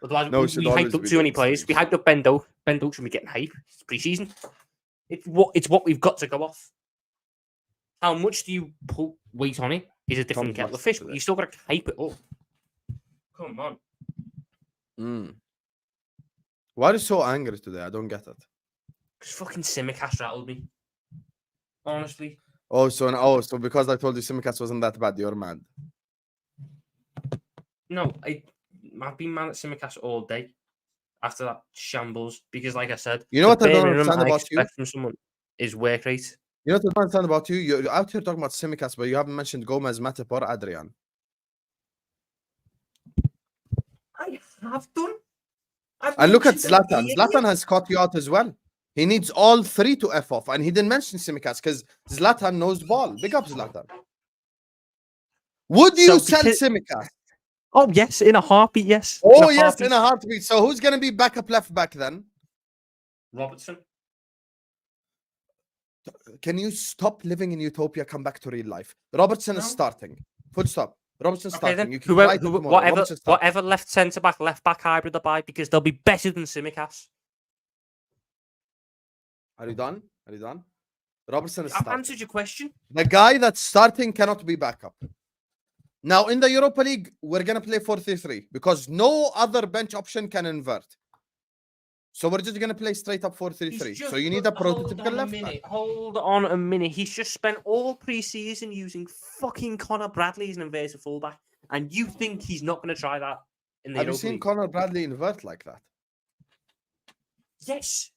Otherwise, we hyped up too many players. We hyped up Bendo. Bendo shouldn't be getting hype. It's preseason. It's what we've got to go off. How much do you put weight on it is a different kettle of fish, but you still got to hype it up. Come on. Why are you so angry today? I don't get it. Because fucking Simicast rattled me. Honestly. So because I told you Simicast wasn't that bad, you're mad. No, I've been mad at Simicast all day after that shambles because, like I said, you know what I don't understand about you? From someone is work rate. You know what I don't understand about you? You're out here talking about Simicast, but you haven't mentioned Gomez, Matip, or Adrian. I have done. And look at Zlatan. Zlatan has caught you out as well. He needs all three to F off. And he didn't mention Tsimikas because Zlatan knows ball. Big up Zlatan. Would you sell Tsimikas? Oh, yes, in a heartbeat, yes. Oh, yes, in a heartbeat. So who's going to be backup left back then? Robertson. Can you stop living in utopia? Come back to real life. Robertson is starting. Full stop. Robertson's starting. You can whatever left centre back, left back hybrid they buy, because they'll be better than Tsimikas. Are you done? Are you done? Robertson is I've starting. answered your question. The guy that's starting cannot be backup. Now, in the Europa League, we're going to play 4-3-3 because no other bench option can invert. So we're just going to play straight up 4-3-3. So you need a prototypical left back. Hold on a minute. He's just spent all pre-season using fucking Connor Bradley as an inverted fullback. And you think he's not going to try that in the Europa League? Have you seen Connor Bradley invert like that? Yes.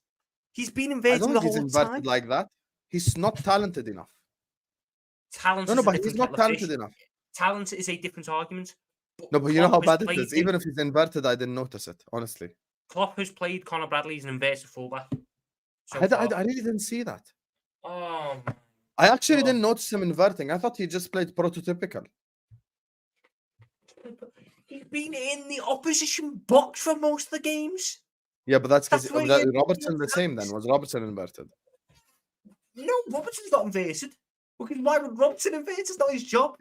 He's been inverting the whole time. He's inverted like that. He's not talented enough. Talent no, but he's not talented enough. Talent is a different argument. No, but you know how bad it is. Even if he's inverted, I didn't notice it, honestly. Klopp has played Connor Bradley as an inverted fullback. I really didn't see that. Oh, man. I actually didn't notice him inverting. I thought he just played prototypical. He's been in the opposition box for most of the games. Yeah, but that's because Robertson the same then. Was Robertson inverted? No, Robertson's not inverted. Because why would Robertson invert? It's not his job.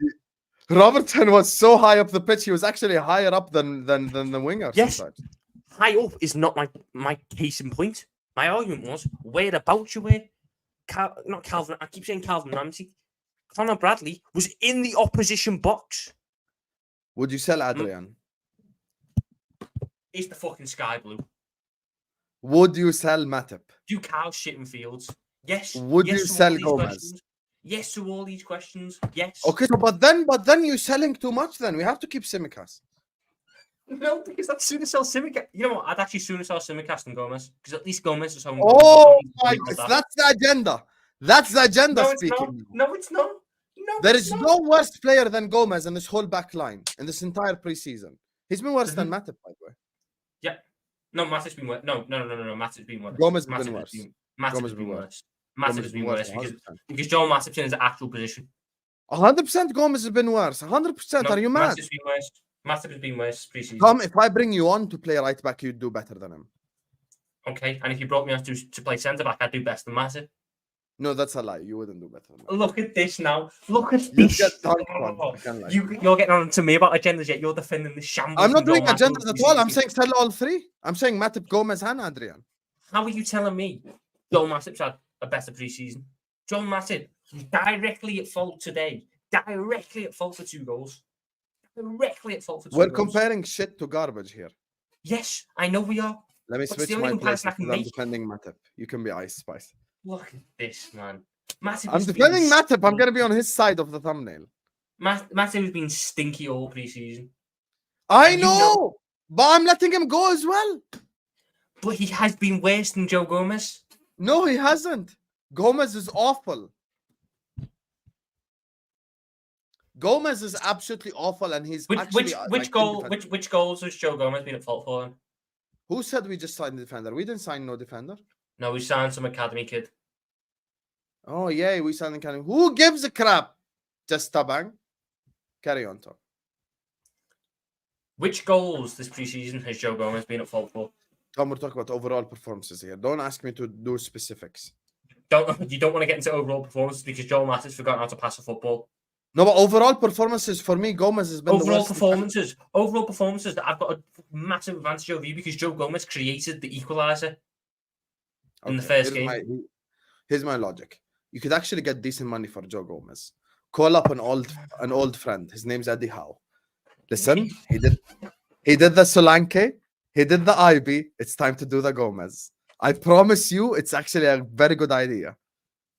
Robertson was so high up the pitch. He was actually higher up than the winger. Yes. Sometimes. High up is not my case in point. My argument was whereabouts you were. Not Calvin. I keep saying Calvin Ramsey. Connor Bradley was in the opposition box. Would you sell Adrian? It's the fucking sky blue. Would you sell Matip? Do cow shit in fields? Yes. Would you sell Gomez? Questions. Yes to all these questions. Yes. Okay, so but then you're selling too much. Then we have to keep Tsimikas. No, because I'd sooner sell Tsimikas. You know what? I'd actually sooner sell Tsimikas than Gomez, because at least Gomez is home. Oh my God, that's the agenda. That's the agenda speaking. No, it's not. No, there is no worse player than Gomez in this whole back line in this entire preseason. He's been worse than Matip, by the way. Yeah. No, Matip's been worse. No. Matip's been worse. Gomez has been worse. Matip has been worse. Matip has been worse because Joel Matip's in his actual position. 100% Gomez has been worse. 100%. Are you mad? Matip's been worse. Matip has been worse preseason. Tom, if I bring you on to play right back, you'd do better than him. Okay, and if you brought me on to play centre back, I'd do better than Matip. No, that's a lie. You wouldn't do better than him. Look at this now. Look at this. You're getting on to me about agendas yet. You're defending the shambles. I'm not doing agendas at all. I'm saying sell all three. I'm saying Matip, Gomez, and Adrian. How are you telling me Joel Matip's had a better preseason? Joel Matip directly at fault today. Directly at fault for 2 goals. Directly at fault for 2 goals. We're comparing shit to garbage here. Yes, I know we are. Let me switch my place because I'm defending Matip. You can be Ice Spice. Look at this, man. Matip I'm defending Matip. I'm going to be on his side of the thumbnail. Matip has been stinky all preseason. I know, but I'm letting him go as well. But he has been worse than Joe Gomez. No, he hasn't. Gomez is awful. Gomez is absolutely awful, and he's which goals has Joe Gomez been at fault for? Then? Who said we just signed a defender? We didn't sign no defender. No, we signed some academy kid. Oh, yeah, we signed academy. Who gives a crap? Just tabang. Carry on, Tom. Which goals this preseason has Joe Gomez been at fault for? Tom, we're talking about overall performances here. Don't ask me to do specifics. You don't want to get into overall performances because Joel Matip's forgotten how to pass a football. No, but overall performances for me, Gomez has been overall performances. Overall performances that I've got a massive advantage over you because Joe Gomez created the equaliser in the first game. Here's my logic. You could actually get decent money for Joe Gomez. Call up an old friend. His name's Eddie Howe. Listen, he did the Solanke. He did the IB. It's time to do the Gomez. I promise you, it's actually a very good idea.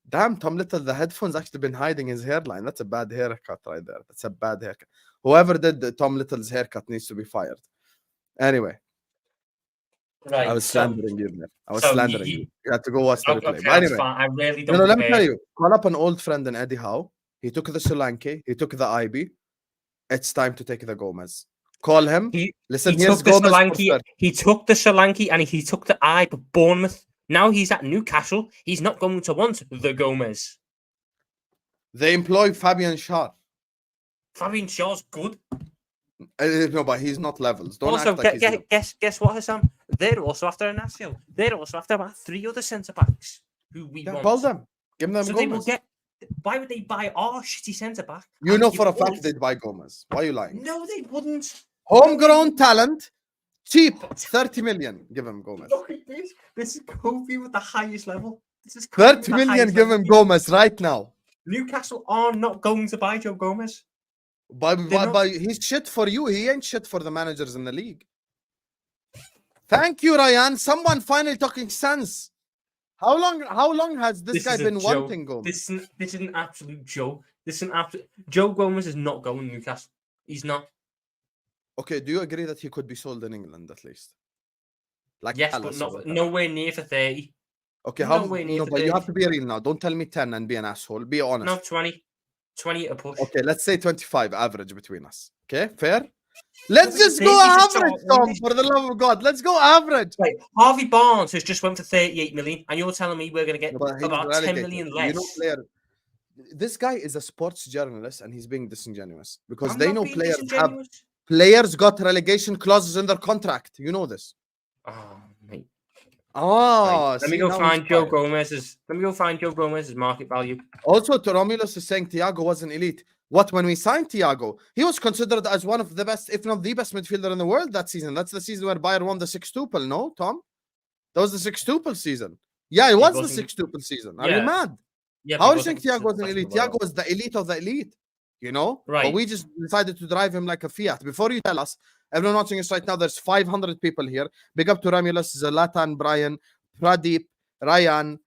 Damn, Tom Little, the headphones actually been hiding his hairline. That's a bad haircut right there. That's a bad haircut. Whoever did the Tom Little's haircut needs to be fired. Anyway. Right, I was slandering you there. I was slandering you. You had to go watch the replay. Okay, but anyway, I really don't. No, let me tell you. Call up an old friend in Eddie Howe. He took the Solanke. He took the IB. It's time to take the Gomez. Call him. Listen, here's took the Gomez for Solanke. 30. He took the Solanke and he took the eye for Bournemouth. Now he's at Newcastle. He's not going to want the Gomez. They employ Fabian Schär. Fabian Schär's good. No, but he's not levels. Don't Also, act like he's guess what, Hassan? They're also after Inacio. They're also after about 3 other centre backs who we want. Call them. Give them So Gomez. they will get. Why would they buy our shitty centre back? You know for a fact they'd buy Gomez. Why are you lying? No, they wouldn't. Homegrown talent, cheap, 30 million. Give him Gomez. Look at this. This is Kobe with the highest level. This is 30 million. Give him Gomez right now. Newcastle are not going to buy Joe Gomez. But he's shit for you. He ain't shit for the managers in the league. Thank you, Ryan. Someone finally talking sense. How long has this guy been wanting Gomez? This is an absolute joke. Joe Gomez is not going to Newcastle. He's not. Okay, do you agree that he could be sold in England at least? Like yes, but nowhere near for 30. Okay, but you have to be real now. Don't tell me 10 and be an asshole. Be honest. No, 20. 20 at a push. Okay, let's say 25 average between us. Okay, fair? Let's just go average, Tom, for the love of God. Let's go average. Right, Harvey Barnes has just went for 38 million, and you're telling me we're going to get about 10 million less. This guy is a sports journalist, and he's being disingenuous because they know players got relegation clauses in their contract. You know this. Oh, mate. Oh, right. Let me go find Joe Gomez's market value. Also, Romulus is saying Thiago wasn't elite. What, when we signed Thiago, he was considered as one of the best, if not the best midfielder in the world that season. That's the season where Bayern won the sextuple, no, Tom? That was the sextuple season. Yeah, it was the sextuple season. Are you mad? Yeah, how do you think Thiago was an elite? Thiago was the elite of the elite, you know? Right. But we just decided to drive him like a Fiat. Before you tell us, everyone watching us right now, there's 500 people here. Big up to Romulus, Zlatan, Brian, Pradeep, Ryan,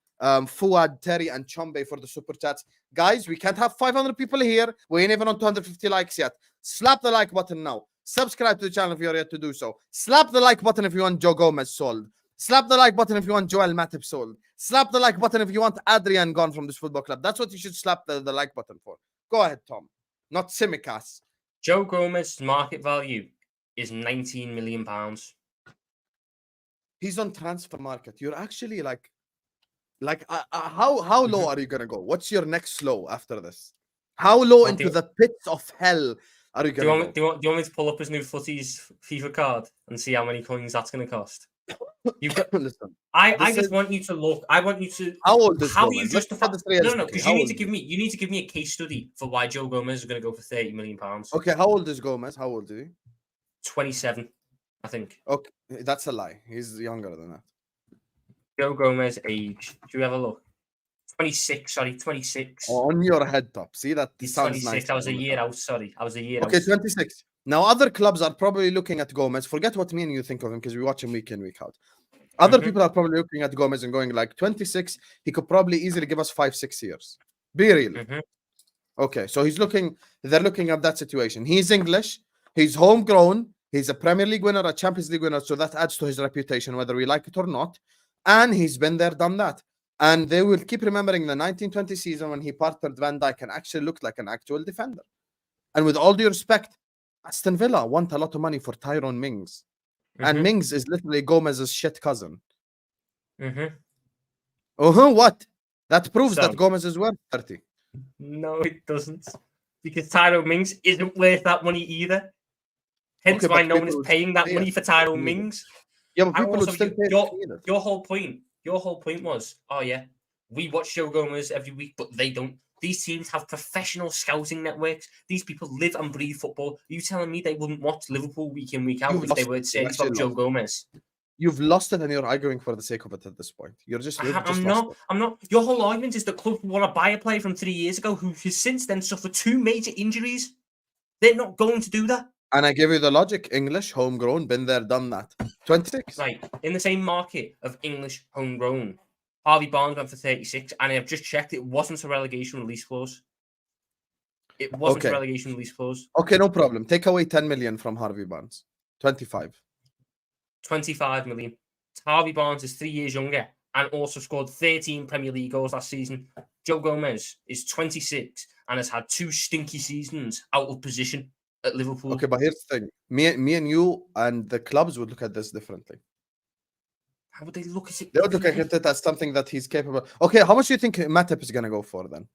Fuad, Terry, and Chombe for the super chats. Guys, we can't have 500 people here. We ain't even on 250 likes yet. Slap the like button now. Subscribe to the channel if you're yet to do so. Slap the like button if you want Joe Gomez sold. Slap the like button if you want Joel Matip sold. Slap the like button if you want Adrian gone from this football club. That's what you should slap the like button for. Go ahead, Tom. Not Simicast. Joe Gomez's market value is £19 million. He's on transfer market. You're actually how low are you gonna go? What's your next low after this? How low into the pits of hell are you gonna go? Do you want me to pull up his new Footy's FIFA card and see how many coins that's gonna cost? You've got listen. I just want you to look. I want you to. How old is how Gomez? you justify? No, because you need to give me a case study for why Joe Gomez is going to go for £30 million. Okay, how old is Gomez? How old is he? 27, I think. Okay, that's a lie. He's younger than that. Joe Gomez age. Should we have a look? 26. Sorry, 26. On your head top. See that? He's sounds 26. nice. I was a year out. Sorry, I was a year out. Okay, 26. Now, other clubs are probably looking at Gomez. Forget what me and you think of him because we watch him week in, week out. Other people are probably looking at Gomez and going like 26. He could probably easily give us 5-6 years. Be real. Okay, so they're looking at that situation. He's English. He's homegrown. He's a Premier League winner, a Champions League winner. So that adds to his reputation, whether we like it or not. And he's been there, done that. And they will keep remembering the 1920 season when he partnered Van Dijk and actually looked like an actual defender. And with all due respect, Aston Villa want a lot of money for Tyrone Mings. And Mings is literally Gomez's shit cousin. What? That proves that Gomez is worth 30. No, it doesn't. Because Tyrone Mings isn't worth that money either. Hence why no one is paying that money for Tyrone Mings. Yeah, but people would still pay your whole point was, oh yeah, we watch Joe Gomez every week, but they don't. These teams have professional scouting networks. These people live and breathe football. Are you telling me they wouldn't watch Liverpool week in, week out if they were saying about Joe Gomez? You've lost it and you're arguing for the sake of it at this point. I'm not. Your whole argument is the club want to buy a player from 3 years ago who has since then suffered 2 major injuries. They're not going to do that. And I give you the logic. English, homegrown, been there, done that. 26. Right. In the same market of English, homegrown, Harvey Barnes went for 36, and I've just checked. It wasn't a relegation release clause. It wasn't a relegation release clause. Okay, no problem. Take away 10 million from Harvey Barnes. 25. 25 million. Harvey Barnes is 3 years younger and also scored 13 Premier League goals last season. Joe Gomez is 26 and has had 2 stinky seasons out of position. at Liverpool. Okay, but here's the thing. Me and you and the clubs would look at this differently. How would they look at it? They would look at it as something that he's capable. Okay, how much do you think Matip is going to go for then?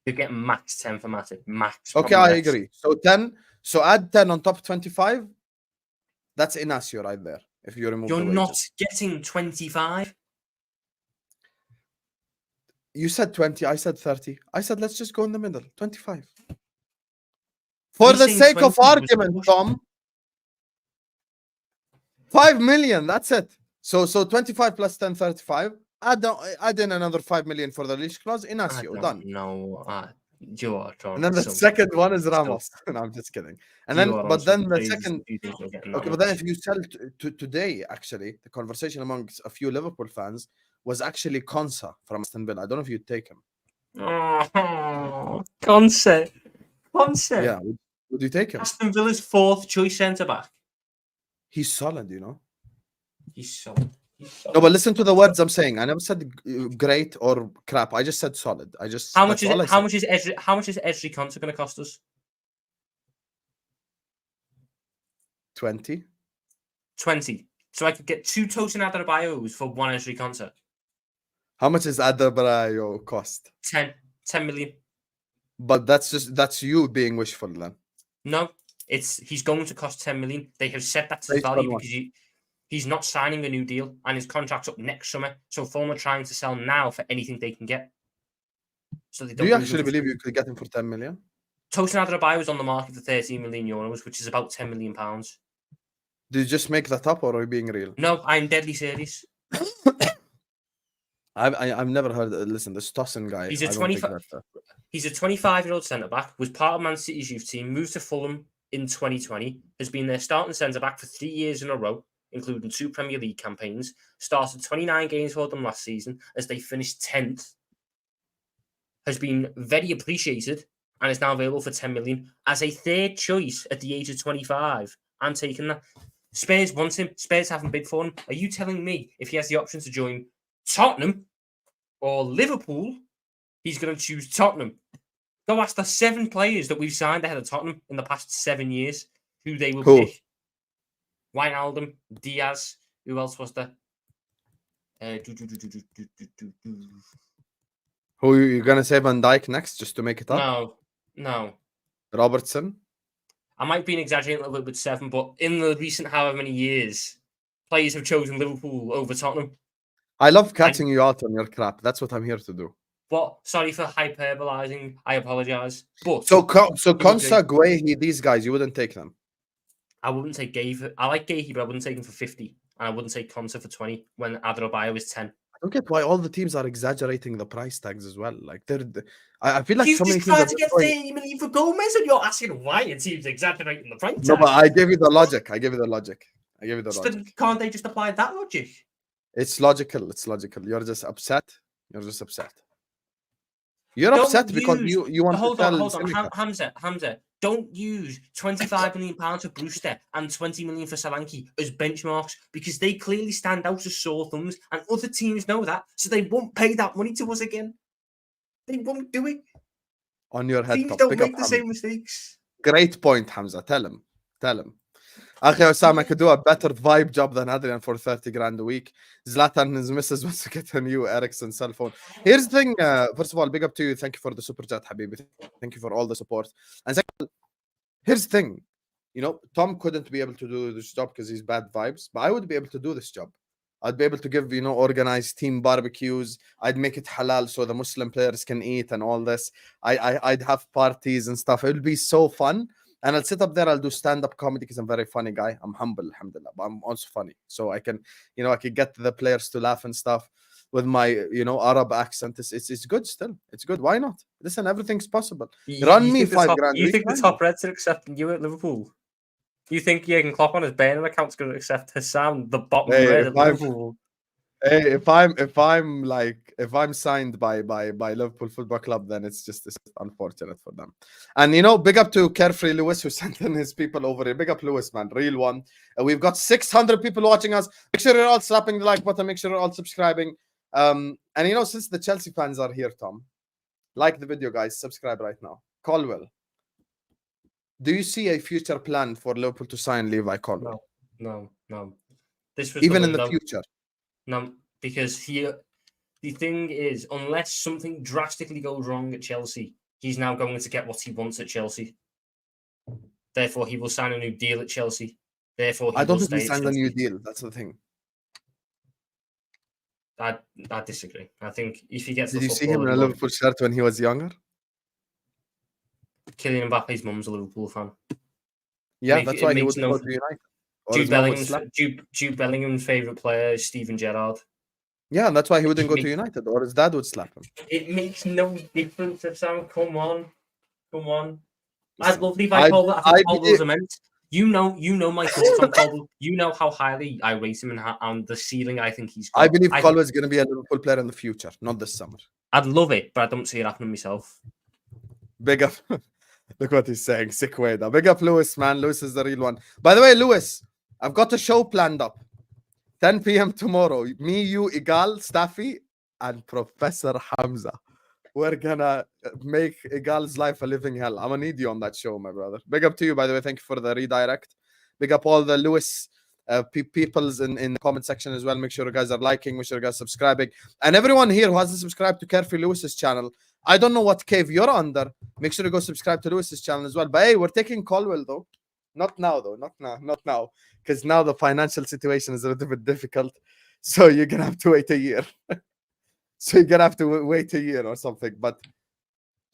You're getting max 10 for Matip. Max. Okay, I agree. So 10. So add 10 on top of 25. That's Inacio right there. If you remove You're the not wages. getting 25. You said 20. I said 30. I said let's just go in the middle. 25. For the sake of argument, Tom. 5 million. That's it. So 25 plus 10, 35. Add in another 5 million for the leash clause. Inacio, done. No, you are trying. And then the second one is Ramos. No, I'm just kidding. And then, but then the second. Okay, but then if you sell today, actually, the conversation amongst a few Liverpool fans was actually Konsa from Aston Villa. I don't know if you'd take him. Oh, Konsa. Yeah, would you take him? Aston Villa's fourth choice centre back. He's solid, you know. He's solid. No, but listen to the words I'm saying. I never said great or crap. I just said solid. I just how much is it? How much is Ezri Konsa going to cost us? 20. 20. So I could get 2 Tosin Adarabioyos for 1 Ezri Konsa. How much is Adarabioyo cost? 10 million. But that's you being wishful then. No, he's going to cost 10 million. They have set that to the value because he's not signing a new deal and his contract's up next summer. So Fulham are trying to sell now for anything they can get. So they don't. Do you actually believe you could get him for 10 million? Tosin Adarabioyo was on the market for 13 million euros, which is about 10 million pounds. Did you just make that up or are you being real? No, I'm deadly serious. I've never heard. Listen, this Tosin guy. He's a 25-year-old centre back. Was part of Man City's youth team. Moved to Fulham in 2020. Has been their starting centre back for 3 years in a row, including 2 Premier League campaigns. Started 29 games for them last season as they finished 10th. Has been very appreciated and is now available for 10 million as a third choice at the age of 25. I'm taking that. Spurs want him. Spurs haven't bid for him. Are you telling me if he has the option to join Tottenham or Liverpool, he's going to choose Tottenham? Go ask the 7 players that we've signed ahead of Tottenham in the past 7 years who they will pick. Wijnaldum, Diaz. Who else was there? Who are you going to say Van Dijk next just to make it up? No. Robertson? I might be exaggerating a little bit with 7, but in the recent however many years, players have chosen Liverpool over Tottenham. I love catching you out on your crap. That's what I'm here to do. But sorry for hyperbolizing. I apologise. But so Konsa, Guehi, these guys, you wouldn't take them? I wouldn't take Guehi. I like Guehi, but I wouldn't take him for 50. And I wouldn't take Konsa for 20 when Adarabioyo is 10. I don't get why all the teams are exaggerating the price tags as well. Like I feel like you so many just teams tried to get 30 million for Gomez, and you're asking why a team's exaggerating the price tag. No, but I gave you the logic. Can't they just apply that logic? It's logical. You're just upset. You're upset because you want to tell. Hold on. Hamza. Don't use £25 million for Brewster and 20 million for Solanke as benchmarks because they clearly stand out as sore thumbs and other teams know that, so they won't pay that money to us again. They won't do it. On your head, teams don't make the same mistakes. Great point, Hamza. Tell him. Akhi Osam, I could do a better vibe job than Adrian for 30 grand a week. Zlatan and his missus wants to get a new Ericsson cell phone. Here's the thing. First of all, big up to you. Thank you for the super chat, Habibi. Thank you for all the support. And second, here's the thing. You know, Tom couldn't be able to do this job because he's bad vibes, but I would be able to do this job. I'd be able to give, organized team barbecues. I'd make it halal so the Muslim players can eat and all this. I'd have parties and stuff. It would be so fun. And I'll sit up there, I'll do stand-up comedy because I'm a very funny guy. I'm humble, alhamdulillah, but I'm also funny. So I can, I can get the players to laugh and stuff with my, Arab accent. It's good still. It's good. Why not? Listen, everything's possible. Run me 5 grand. You think the top Reds are accepting you at Liverpool? You think Jurgen Klopp on his burner account's going to accept Hassan, the bottom red at Liverpool? Hey, if I'm signed by Liverpool Football Club, then it's unfortunate for them. And big up to Carefree Lewis who sent in his people over here. Big up Lewis, man, real one. We've got 600 people watching us. Make sure you're all slapping the like button. Make sure you're all subscribing. And since the Chelsea fans are here, Tom, like the video, guys. Subscribe right now. Colwill. do you see a future plan for Liverpool to sign Levi Colwill? No. This was Even in the future? No, because the thing is, unless something drastically goes wrong at Chelsea, he's now going to get what he wants at Chelsea. Therefore, he will sign a new deal at Chelsea. Therefore, I don't think he signs a new deal. That's the thing. I disagree. I think if he gets Did you see him in a Liverpool shirt when he was younger? Kylian Mbappe's mum's a Liverpool fan. Yeah, that's why he would go to United. Jude Bellingham's favourite player is Steven Gerrard. Yeah, and that's why he wouldn't go to United, or his dad would slap him. It makes no difference, Sam. Come on. I love Levi Colwill. I think Colwill's immense. You know my thoughts on Colwill. You know how highly I rate him and the ceiling I think he's got. I believe Colwill is going to be a Liverpool player in the future, not this summer. I'd love it, but I don't see it happening myself. Big up. Look what he's saying. Sick way. Big up Lewis, man. Lewis is the real one. By the way, Lewis, I've got a show planned up. 10 p.m. tomorrow. Me, you, Igal, Staffy, and Professor Hamza. We're gonna make Igal's life a living hell. I'm gonna need you on that show, my brother. Big up to you, by the way. Thank you for the redirect. Big up all the Lewis peoples in the comment section as well. Make sure you guys are liking. Make sure you guys are subscribing. And everyone here who hasn't subscribed to Carefree Lewis's channel, I don't know what cave you're under. Make sure to go subscribe to Lewis's channel as well. But hey, we're taking Colwill though. Not now though. Not now. Because now the financial situation is a little bit difficult. So you're gonna have to wait a year. So you're gonna have to wait a year or something. But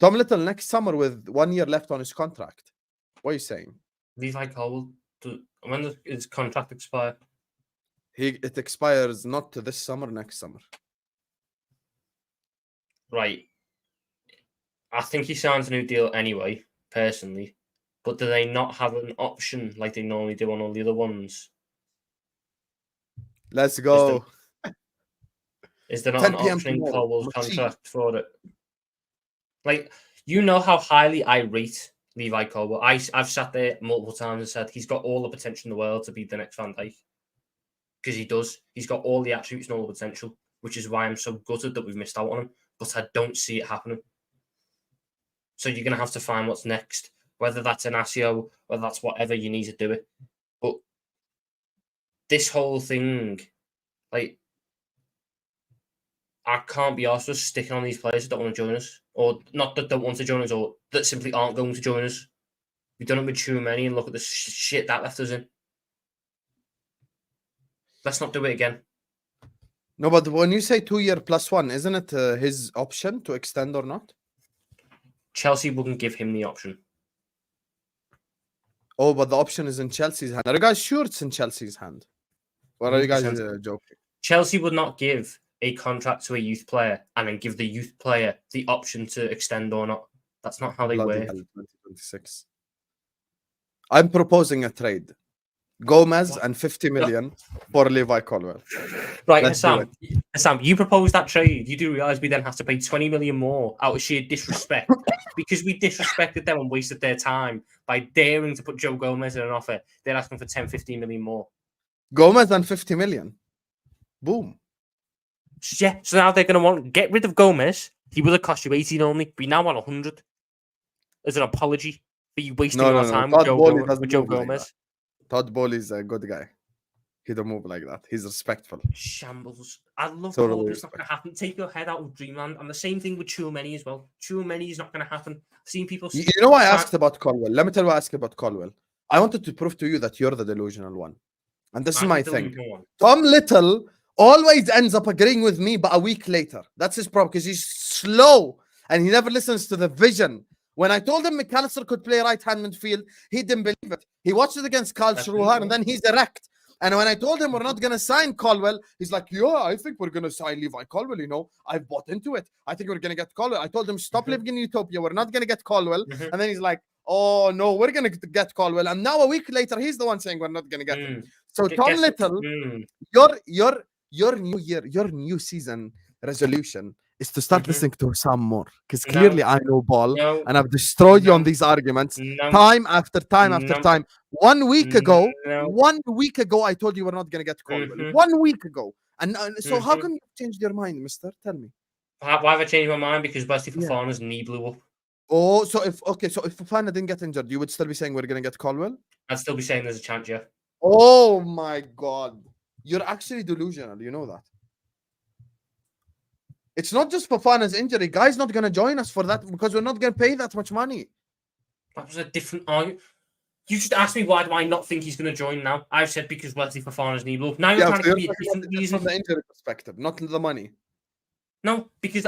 Tom Little next summer with 1 year left on his contract. What are you saying? Levi Colwill, when does his contract expire? It expires not to this summer, next summer. Right. I think he signs a new deal anyway, personally. But do they not have an option like they normally do on all the other ones? Let's go. Is there not an option in Colwill's contract for it? Like, you know how highly I rate Levi Colwill. I've sat there multiple times and said he's got all the potential in the world to be the next Van Dijk. Because he does. He's got all the attributes and all the potential, which is why I'm so gutted that we've missed out on him. But I don't see it happening. So you're going to have to find what's next. Whether that's an ASIO, whether that's whatever, you need to do it. But this whole thing, like, I can't be asked just sticking on these players that don't want to join us. Or not that don't want to join us, or that simply aren't going to join us. We've done it with too many, and look at the shit that left us in. Let's not do it again. No, but when you say 2 year plus one, isn't it his option to extend or not? Chelsea wouldn't give him the option. Oh, but the option is in Chelsea's hand. Are you guys sure it's in Chelsea's hand? Or are you guys joking? Chelsea would not give a contract to a youth player and then give the youth player the option to extend or not. That's not how they work. 2026. I'm proposing a trade. Gomez and 50 million for Levi Colwill. Right, Sam, you proposed that trade. You do realise we then have to pay 20 million more out of sheer disrespect because we disrespected them and wasted their time by daring to put Joe Gomez in an offer. They're asking for 10, 15 million more. Gomez and 50 million. Boom. Yeah, so now they're going to want to get rid of Gomez. He will have cost you 18 only. We now want 100 as an apology for you wasting our time with Joe Gomez. Todd Bowley's a good guy. He don't move like that. He's respectful. Shambles. I love the hope it's not going to happen. Take your head out of dreamland. And the same thing with Chouameni as well. Chouameni is not going to happen. I've seen people... You know why I asked about Colwill? Let me tell you why I asked about Colwill. I wanted to prove to you that you're the delusional one. And this is my thing. Tom Little always ends up agreeing with me, but a week later. That's his problem, because he's slow and he never listens to the vision. When I told him McAllister could play right-hand midfield, he didn't believe it. He watched it against Karlsruhe, and then he's erect. And when I told him we're not going to sign Colwill, he's like, yeah, I think we're going to sign Levi Colwill, you know. I've bought into it. I think we're going to get Colwill. I told him, stop living in utopia. We're not going to get Colwill. And then he's like, oh, no, we're going to get Colwill. And now a week later, he's the one saying we're not going to get him. So Tom Little, your new year, your new season resolution is to start listening to Sam more, because clearly I know ball and I've destroyed you on these arguments time after time after time. 1 week ago, 1 week ago, I told you we're not going to get Colwill. 1 week ago. And so how come you changed your mind, mister? Tell me. Why have I changed my mind? Because Wesley Fofana's knee blew up. Oh, so if Fofana didn't get injured, you would still be saying we're gonna get Colwill? I'd still be saying there's a chance, yeah. Oh my god. You're actually delusional, you know that. It's not just Fofana's injury. Guy's not gonna join us for that because we're not gonna pay that much money. That was a different argument. You just asked me why do I not think he's going to join now. I've said because Wesley Fofana's knee blow. Now you're trying to give me a different reason. From the injury perspective, not the money. No, because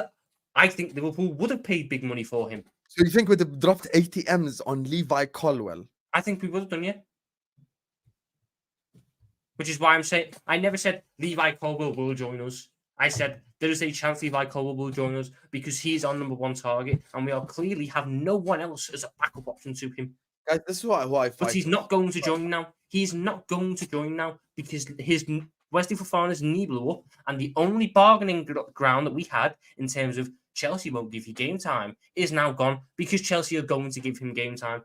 I think Liverpool would have paid big money for him. So you think we'd have dropped ATMs on Levi Colwill? I think we would have done, yeah. Which is why I'm saying, I never said Levi Colwill will join us. I said there is a chance Levi Colwill will join us because he's our number one target and we are clearly have no one else as a backup option to him. Guys, this is who I fight. But he's not going to join now. He's not going to join now because his Wesley Fofana's knee blew up, and the only bargaining ground that we had in terms of Chelsea won't give you game time is now gone because Chelsea are going to give him game time.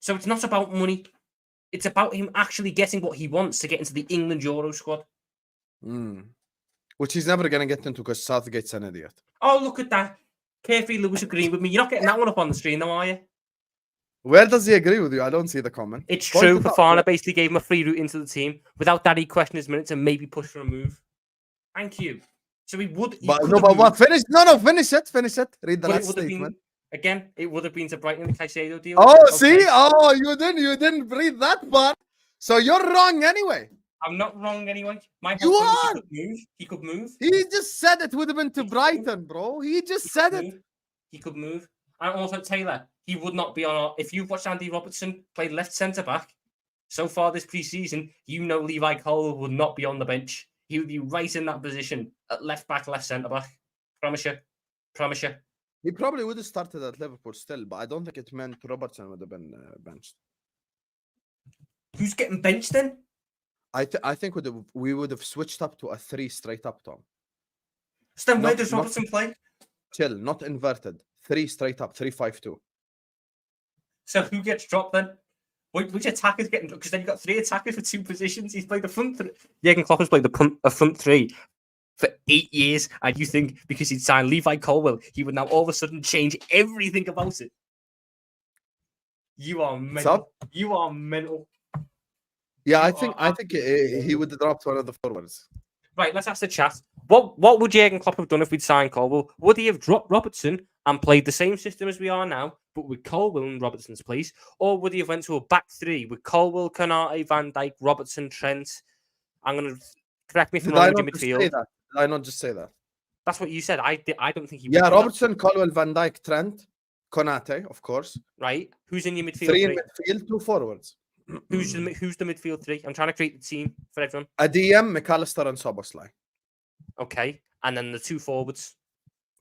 So it's not about money. It's about him actually getting what he wants to get into the England Euro squad. Which he's never going to get into because Southgate's an idiot. Oh, look at that. Carefree Lewis agreeing with me. You're not getting that one up on the screen, though, are you? Where does he agree with you? I don't see the comment. It's true. Fofana basically gave him a free route into the team. Without that, he questioned his minutes and maybe pushed for a move. Thank you. So he would. But what? Finish. No, finish it. Finish it. Read the last statement. Again, it would have been to brighten the Caicedo deal. Oh, okay. See? Oh, you didn't read that part. So you're wrong anyway. I'm not wrong anyway. You are. He could move. He just said it would have been to Brighton, bro. He just said it. He could move. And also Taylor, he would not be on our... If you've watched Andy Robertson play left centre-back so far this pre-season, you know Levi Colwill would not be on the bench. He would be right in that position at left-back, left centre-back. Promise you. Promise you. He probably would have started at Liverpool still, but I don't think it meant Robertson would have been benched. Who's getting benched then? I think we would have switched up to a 3 straight up, Tom. So then where does Robertson play? Chill, not inverted. 3 straight up, 3-5-2. So who gets dropped then? Which attackers getting dropped? Because then you've got 3 attackers for 2 positions. He's played the front 3. Jurgen Klopp has played a front 3 for 8 years. And you think because he'd signed Levi Colwill, he would now all of a sudden change everything about it? You are mental. You are mental. Yeah, I think he would have dropped one of the forwards. Right, let's ask the chat. What would Jurgen Klopp have done if we'd signed Colwill? Would he have dropped Robertson and played the same system as we are now, but with Colwill in Robertson's place? Or would he have went to a back 3 with Colwill, Konate, Van Dijk, Robertson, Trent? I'm going to correct me if I'm wrong in midfield. Did I not just say that? That's what you said. I don't think he would. Yeah, Robertson, Colwill, Van Dijk, Trent, Konate, of course. Right. Who's in your midfield 3 in midfield, 2 forwards. Who's the midfield 3? I'm trying to create the team for everyone. A DM, McAllister and Szoboszlai. Okay. And then the 2 forwards.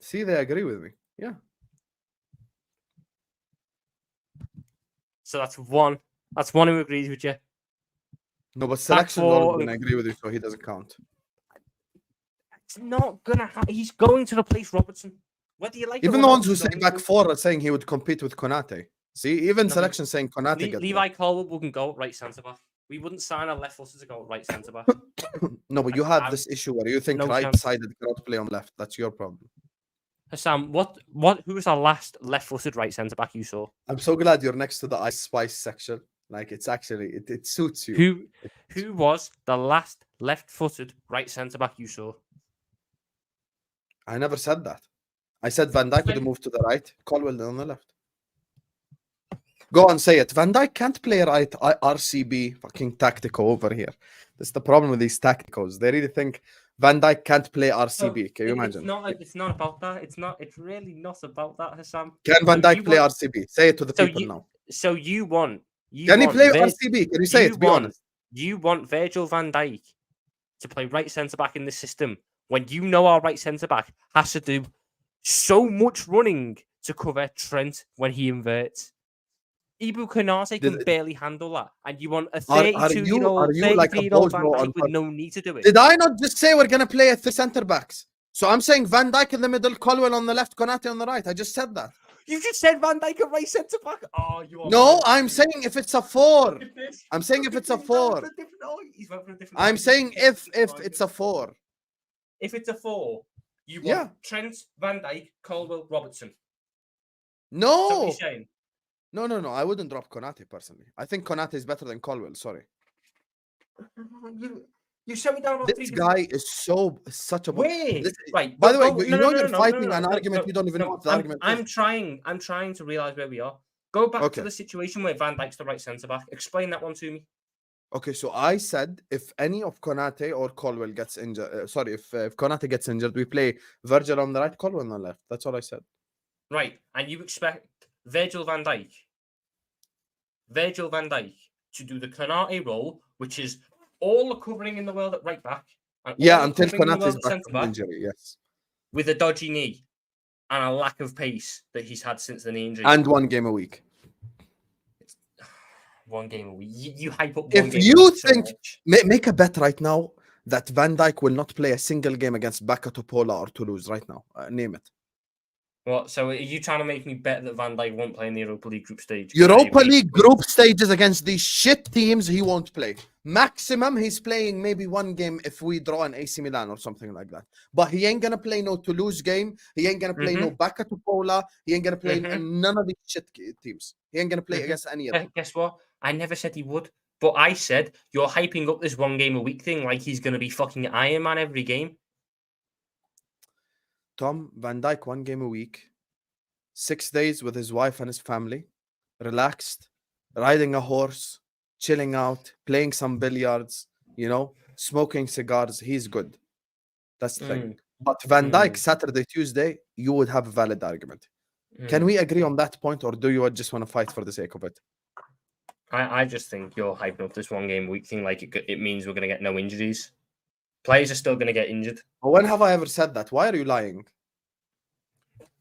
See, they agree with me. Yeah. So that's one. That's one who agrees with you. No, but selection already didn't agree with you, so he doesn't count. It's not gonna happen. He's going to replace Robertson. Whether you like even the ones who say back 4 are saying he would compete with Konate. See, even selection saying Konate. Levi Colwill wouldn't go at right centre back. We wouldn't sign a left footer to go at right centre back. No, but you have this issue where you think right-sided cannot play on left. That's your problem. Hassan, who was our last left-footed right centre back you saw? I'm so glad you're next to the Ice Spice section. Like it's actually it suits you. Who was the last left-footed right centre back you saw? I never said that. I said Van Dijk would have moved to the right, Colwill on the left. Go on, say it. Van Dijk can't play right RCB fucking tactical over here. That's the problem with these tacticals. They really think Van Dijk can't play RCB. Can you imagine? It's not about that. It's really not about that, Hassan. Can Van Dijk play RCB? Say it to the people now. So you want... Can he play RCB? Can you say it? Be honest. You want Virgil van Dijk to play right centre-back in this system when you know our right centre-back has to do so much running to cover Trent when he inverts. Ibu Konate can barely handle that. And you want a 32-year-old, 33-year-old Van Dijk with no need to do it. Did I not just say we're going to play at the centre-backs? So I'm saying Van Dijk in the middle, Colwill on the left, Konate on the right. I just said that. You just said Van Dijk at right centre-back. Oh, you are... No, I'm saying if it's a 4. I'm saying if it's a 4. I'm saying if it's a 4. If it's a 4, You want Trent, Van Dijk, Colwill, Robertson. No. Is that what you're saying? No. I wouldn't drop Konate personally. I think Konate is better than Colwill. Sorry. You set me down on This guy is such a. Wait. Right. By the way, you're fighting an argument. You don't even know what the argument is. I'm trying to realize where we are. Go back to the situation where Van Dijk's the right centre back. Explain that one to me. Okay, so I said if any of Konate or Colwill gets injured, if Konate gets injured, we play Virgil on the right, Colwill on the left. That's all I said. Right, and you expect Virgil van Dijk to do the Konate role, which is all the covering in the world at right back. Until Konate is back from injury, yes. With a dodgy knee and a lack of pace that he's had since the knee injury. And 1 game a week. 1 game a week. You hype up 1 game. If you think, make a bet right now that Van Dijk will not play a single game against Bacca Topola or Toulouse right now. Name it. What? So are you trying to make me bet that Van Dijk won't play in the Europa League group stage? Europa League group stages against these shit teams, he won't play. Maximum, he's playing maybe 1 game if we draw an AC Milan or something like that. But he ain't gonna play no Toulouse game. He ain't gonna play no Bacca Topola. He ain't gonna play none of these shit teams. He ain't gonna play against any of them. Guess what? I never said he would. But I said you're hyping up this 1 game a week thing like he's gonna be fucking Iron Man every game. Tom, Van Dijk 1 game a week, 6 days with his wife and his family, relaxed, riding a horse, chilling out, playing some billiards, smoking cigars. He's good. That's the thing. But Van Dijk, Saturday, Tuesday, you would have a valid argument. Can we agree on that point, or do you just want to fight for the sake of it? I just think you're hyping up this 1 game a week thing like it means we're going to get no injuries. Players are still going to get injured. But when have I ever said that? Why are you lying?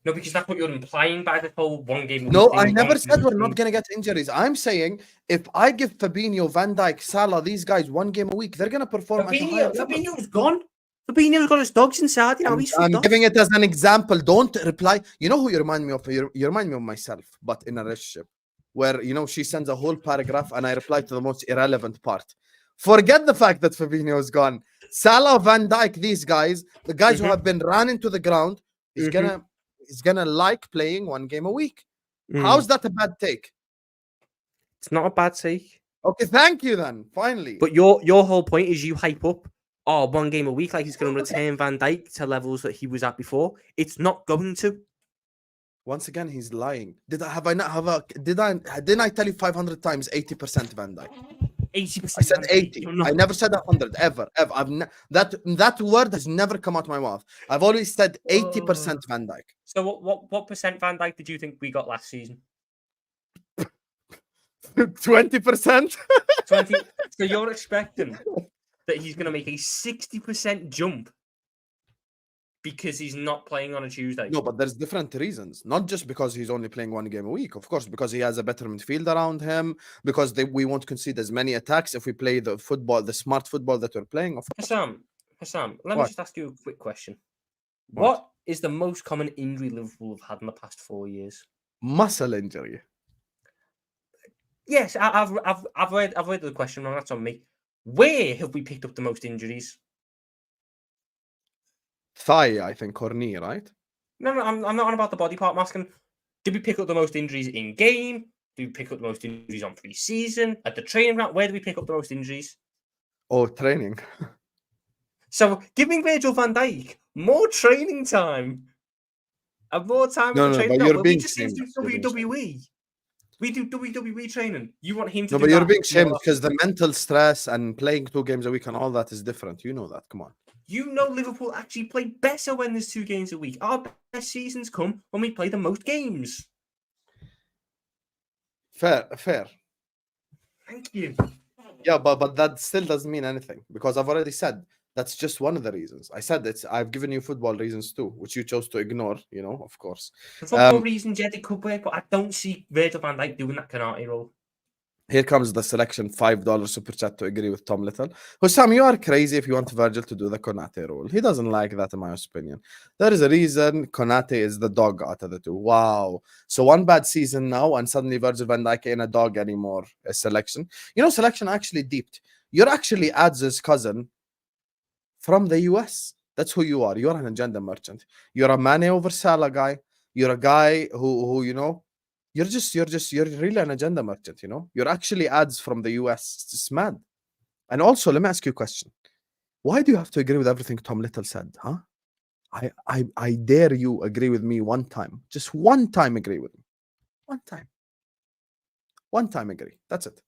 No, because that's what you're implying by the whole 1 game a week No, thing. I never said we're not going to get injuries. I'm saying if I give Fabinho, Van Dijk, Salah, these guys 1 game a week, they're going to perform at a higher level. Fabinho's gone. Fabinho's got his dogs in Saudi now. I'm giving it as an example. Don't reply. You know who you remind me of? You remind me of myself, but in a relationship. Where, she sends a whole paragraph and I reply to the most irrelevant part. Forget the fact that Fabinho is gone. Salah, Van Dijk, these guys, the guys who have been run into the ground, is gonna like playing 1 game a week. How's that a bad take? It's not a bad take. Okay, thank you then. Finally. But your whole point is you hype up 1 game a week like he's going to return Van Dijk to levels that he was at before. It's not going to. Once again, he's lying. Didn't I tell you 500 times 80% Van Dijk? 80%. I said 80. I never said 100 ever. That word has never come out of my mouth. I've always said 80% Van Dijk. So what percent Van Dijk did you think we got last season? 20%. 20. So you're expecting that he's going to make a 60% jump because he's not playing on a Tuesday? No, but there's different reasons. Not just because he's only playing 1 game a week. Of course, because he has a better midfield around him. Because we won't concede as many attacks if we play the smart football that we're playing. Hassam, let me just ask you a quick question. What is the most common injury Liverpool have had in the past 4 years? Muscle injury. Yes, I've read the question wrong. That's on me. Where have we picked up the most injuries? Thigh, I think, or knee, right? No, I'm not on about the body part. I'm asking, did we pick up the most injuries in game? Did we pick up the most injuries on pre-season? At the training ground? Where do we pick up the most injuries? Oh, training. So giving Virgil van Dijk more training time and more time at the training ground. We just do WWE. We do WWE training. You want him to do but you're being shamed because the mental stress and playing 2 games a week and all that is different. You know that. Come on. You know Liverpool actually play better when there's 2 games a week. Our best seasons come when we play the most games. Fair. Thank you. Yeah, but that still doesn't mean anything because I've already said that's just one of the reasons. I said I've given you football reasons too, which you chose to ignore, of course. The football reasons, yeah, it could work, but I don't see Virgil van Dijk doing that Konate role. Here comes the selection $5 super chat to agree with Tom Little. Hussam, you are crazy if you want Virgil to do the Konate role. He doesn't like that, in my opinion. There is a reason Konate is the dog out of the 2. Wow. So 1 bad season now, and suddenly Virgil van Dijk ain't a dog anymore. A selection. Selection actually deeped. You're actually Adz's cousin from the US. That's who you are. You're an agenda merchant. You're a Mane over Salah guy. You're a guy who you're really an agenda merchant. You're actually ads from the US. It's mad. And also, let me ask you a question. Why do you have to agree with everything Tom Little said? Huh? I dare you agree with me one time. Just one time agree with me. One time. One time agree. That's it.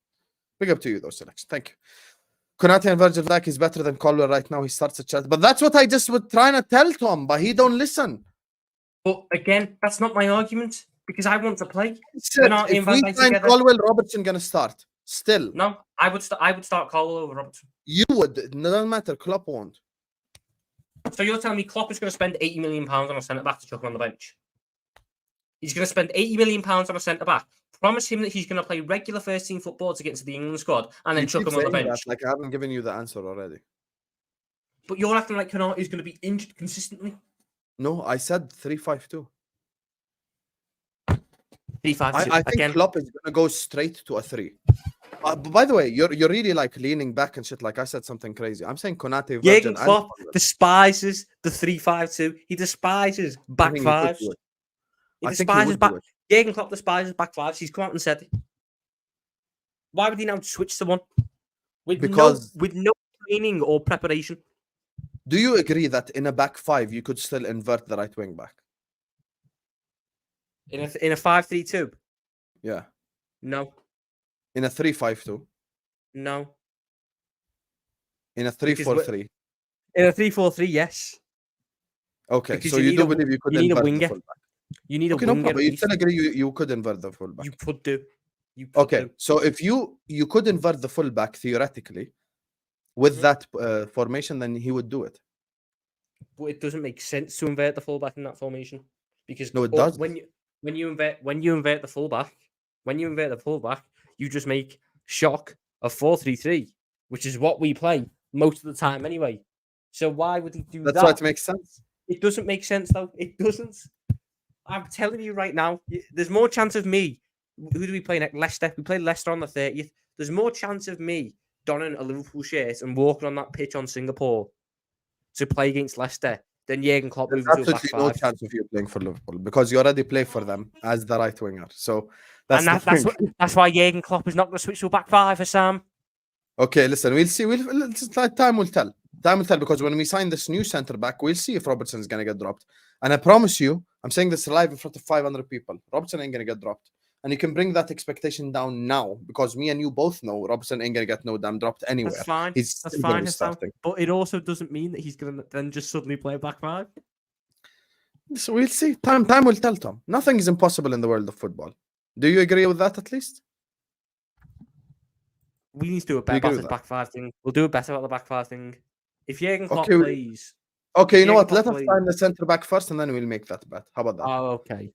Big up to you, though, Selection. Thank you. Konate and Virgil van Dijk is better than Colwill right now. He starts a chat. But that's what I just was trying to tell Tom, but he don't listen. But again, that's not my argument because I want to play. If we sign Colwill, Robertson going to start. Still. No, I would start Colwill over Robertson. You would. It doesn't matter. Klopp won't. So you're telling me Klopp is going to spend £80 million on a centre-back to chuck him on the bench? He's going to spend £80 million on a centre-back. Promise him that he's going to play regular first-team football to get to the England squad and then chuck him on the bench. Like I haven't given you the answer already. But you're acting like Konate is going to be injured consistently. No, I said 3-5-2. 3-5-2. I think Klopp is going to go straight to a 3. By the way, you're really like leaning back and shit. Like I said something crazy. I'm saying Konate. Jurgen Klopp despises the 3-5-2. He despises back fives. He despises back. Jurgen Klopp despises back fives. He's come out and said it. Why would he now switch to one with no training or preparation? Do you agree that in a back five you could still invert the right wing back? In a 5-3-2? Yeah. No. In a 3-5-2? No. In a 3-4-3? In a 3-4-3, yes. Okay, because so you do believe you could invert the fullback? You need a winger. No, but you still agree you could invert the fullback? You could do. So if you could invert the fullback theoretically with that formation, then he would do it. But it doesn't make sense to invert the fullback in that formation because no, it does. When you invert the fullback, you just make shock a 4-3-3, which is what we play most of the time anyway. So why would he do that? That's why it makes sense. It doesn't make sense though. It doesn't. I'm telling you right now, there's more chance of me. Who do we play next? Leicester. We play Leicester on the 30th. There's more chance of me donning a Liverpool shirt and walking on that pitch on Singapore to play against Leicester than Jurgen Klopp moving to a back five. No chance of you playing for Liverpool because you already play for them as the right winger. So that's why Jurgen Klopp is not going to switch to a back five for Sam. Okay, listen, we'll see. Time will tell. Time will tell because when we sign this new centre back, we'll see if Robertson is going to get dropped. And I promise you, I'm saying this live in front of 500 people. Robertson ain't going to get dropped. And you can bring that expectation down now because me and you both know Robertson ain't going to get no damn dropped anywhere. That's fine. That's fine. Starting. But it also doesn't mean that he's going to then just suddenly play back five. So we'll see. Time will tell, Tom. Nothing is impossible in the world of football. Do you agree with that at least? We need to do a better about the back five thing. We'll do a better about the back five thing. If Jurgen Klopp plays... Okay, you know what? Let us find the centre back first and then we'll make that bet. How about that? Oh, okay.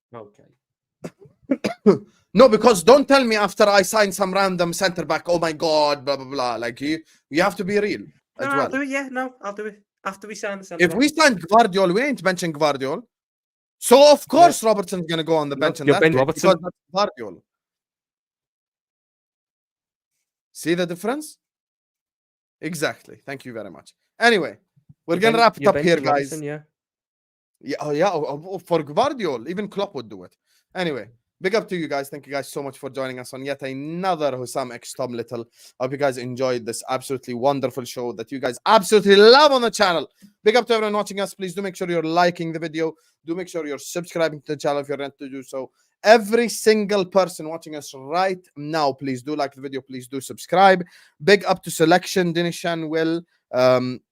No, because don't tell me after I sign some random centre back, oh my God, blah, blah, blah. Like, you have to be real as well. I'll do it, yeah. No, I'll do it. After we sign the centre back. If we sign Gvardiol, we ain't benching Gvardiol. So, of course, Robertson's going to go on the bench. You're benching Robertson. Because that's Gvardiol. See the difference? Exactly. Thank you very much. Anyway, we're going to wrap it up here, guys. Yeah. For Gvardiol, even Klopp would do it. Anyway, big up to you guys. Thank you guys so much for joining us on yet another Hussam X Tom Little. I hope you guys enjoyed this absolutely wonderful show that you guys absolutely love on the channel. Big up to everyone watching us. Please do make sure you're liking the video. Do make sure you're subscribing to the channel if you're ready to do so. Every single person watching us right now, please do like the video. Please do subscribe. Big up to Selection, Dinishan, Will,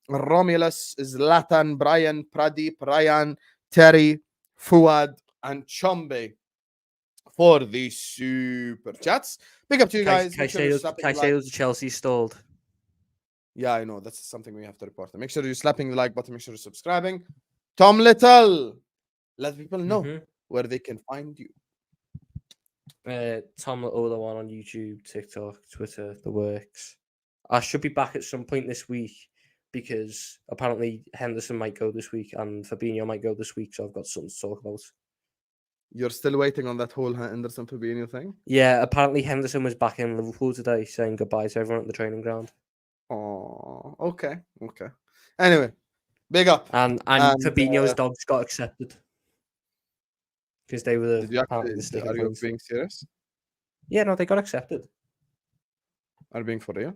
Romulus, Zlatan, Brian, Pradeep, Ryan, Terry, Fuad, and Chombe for the super chats. Big up to you guys. Caicedo's Chelsea stalled. Yeah, I know. That's something we have to report. Make sure you're slapping the like button. Make sure you're subscribing. Tom Little. Let people know where they can find you. Tom Little one on YouTube, TikTok, Twitter, the works. I should be back at some point this week because apparently Henderson might go this week and Fabinho might go this week, so I've got something to talk about. You're still waiting on that whole Henderson Fabinho thing? Yeah, apparently Henderson was back in Liverpool today saying goodbye to everyone at the training ground. Oh, okay. Anyway, Big up. And Fabinho's dogs got accepted because they were Did you apparently the actually, sticking are you points. being serious? Yeah, no, they got accepted. Are you being for real?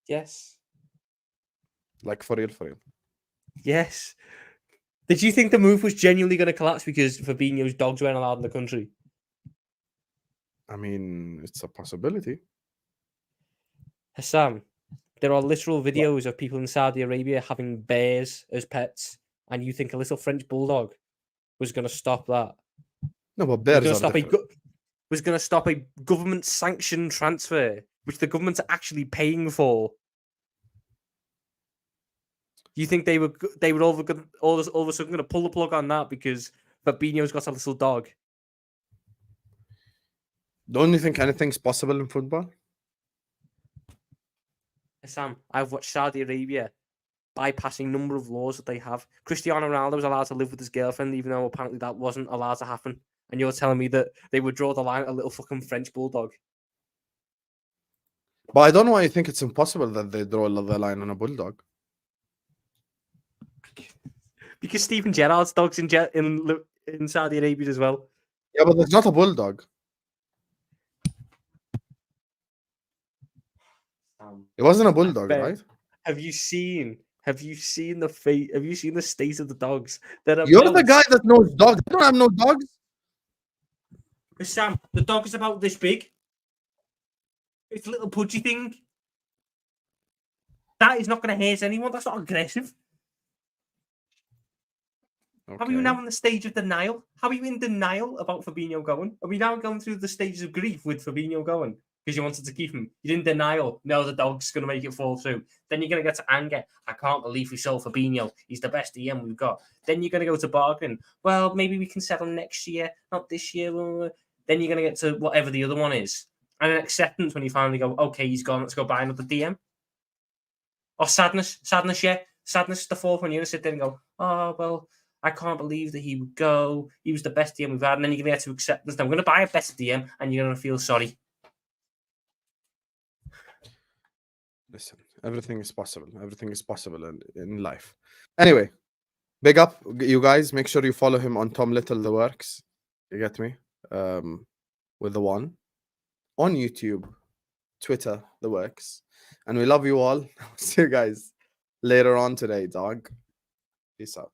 Yes. Like for real, for real. Yes. Did you think the move was genuinely going to collapse because Fabinho's dogs weren't allowed in the country? I mean, it's a possibility. Hassan, there are literal videos of people in Saudi Arabia having bears as pets, and you think a little French bulldog was going to stop that? No, but bears are different. Was going to stop a government-sanctioned transfer, which the government's actually paying for. You think they were all of a sudden going to pull the plug on that because Fabinho's got a little dog? Don't you think anything's possible in football? Sam, I've watched Saudi Arabia bypassing a number of laws that they have. Cristiano Ronaldo was allowed to live with his girlfriend, even though apparently that wasn't allowed to happen. And you're telling me that they would draw the line at a little fucking French bulldog? But I don't know why you think it's impossible that they draw the line on a bulldog. Because Steven Gerrard's dog's in Saudi Arabia as well. Yeah, but it's not a bulldog. It wasn't a bulldog, right? Have you seen the fate? Have you seen the state of the dogs? You're the guy that knows dogs. I don't have no dogs. Sam, the dog is about this big. It's a little pudgy thing. That is not going to hurt anyone. That's not aggressive. Okay. How are you now on the stage of denial? How are you in denial about Fabinho going? Are we now going through the stages of grief with Fabinho going? Because you wanted to keep him. You're in denial. No, the dog's going to make it fall through. Then you're going to get to anger. I can't believe we sold Fabinho. He's the best DM we've got. Then you're going to go to bargaining. Well, maybe we can settle next year, not this year. Then you're going to get to whatever the other one is. And an acceptance when you finally go, okay, he's gone. Let's go buy another DM. Or sadness. Sadness, yeah. Sadness is the fourth one. You're going to sit there and go, oh, well, I can't believe that he would go. He was the best DM we've had. And then you're going to get to acceptance. Now, I'm going to buy a better DM and you're going to feel sorry. Listen, everything is possible. Everything is possible in life. Anyway, big up, you guys. Make sure you follow him on Tom Little The Works. You get me? With the one. On YouTube, Twitter, The Works. And we love you all. See you guys later on today, dog. Peace out.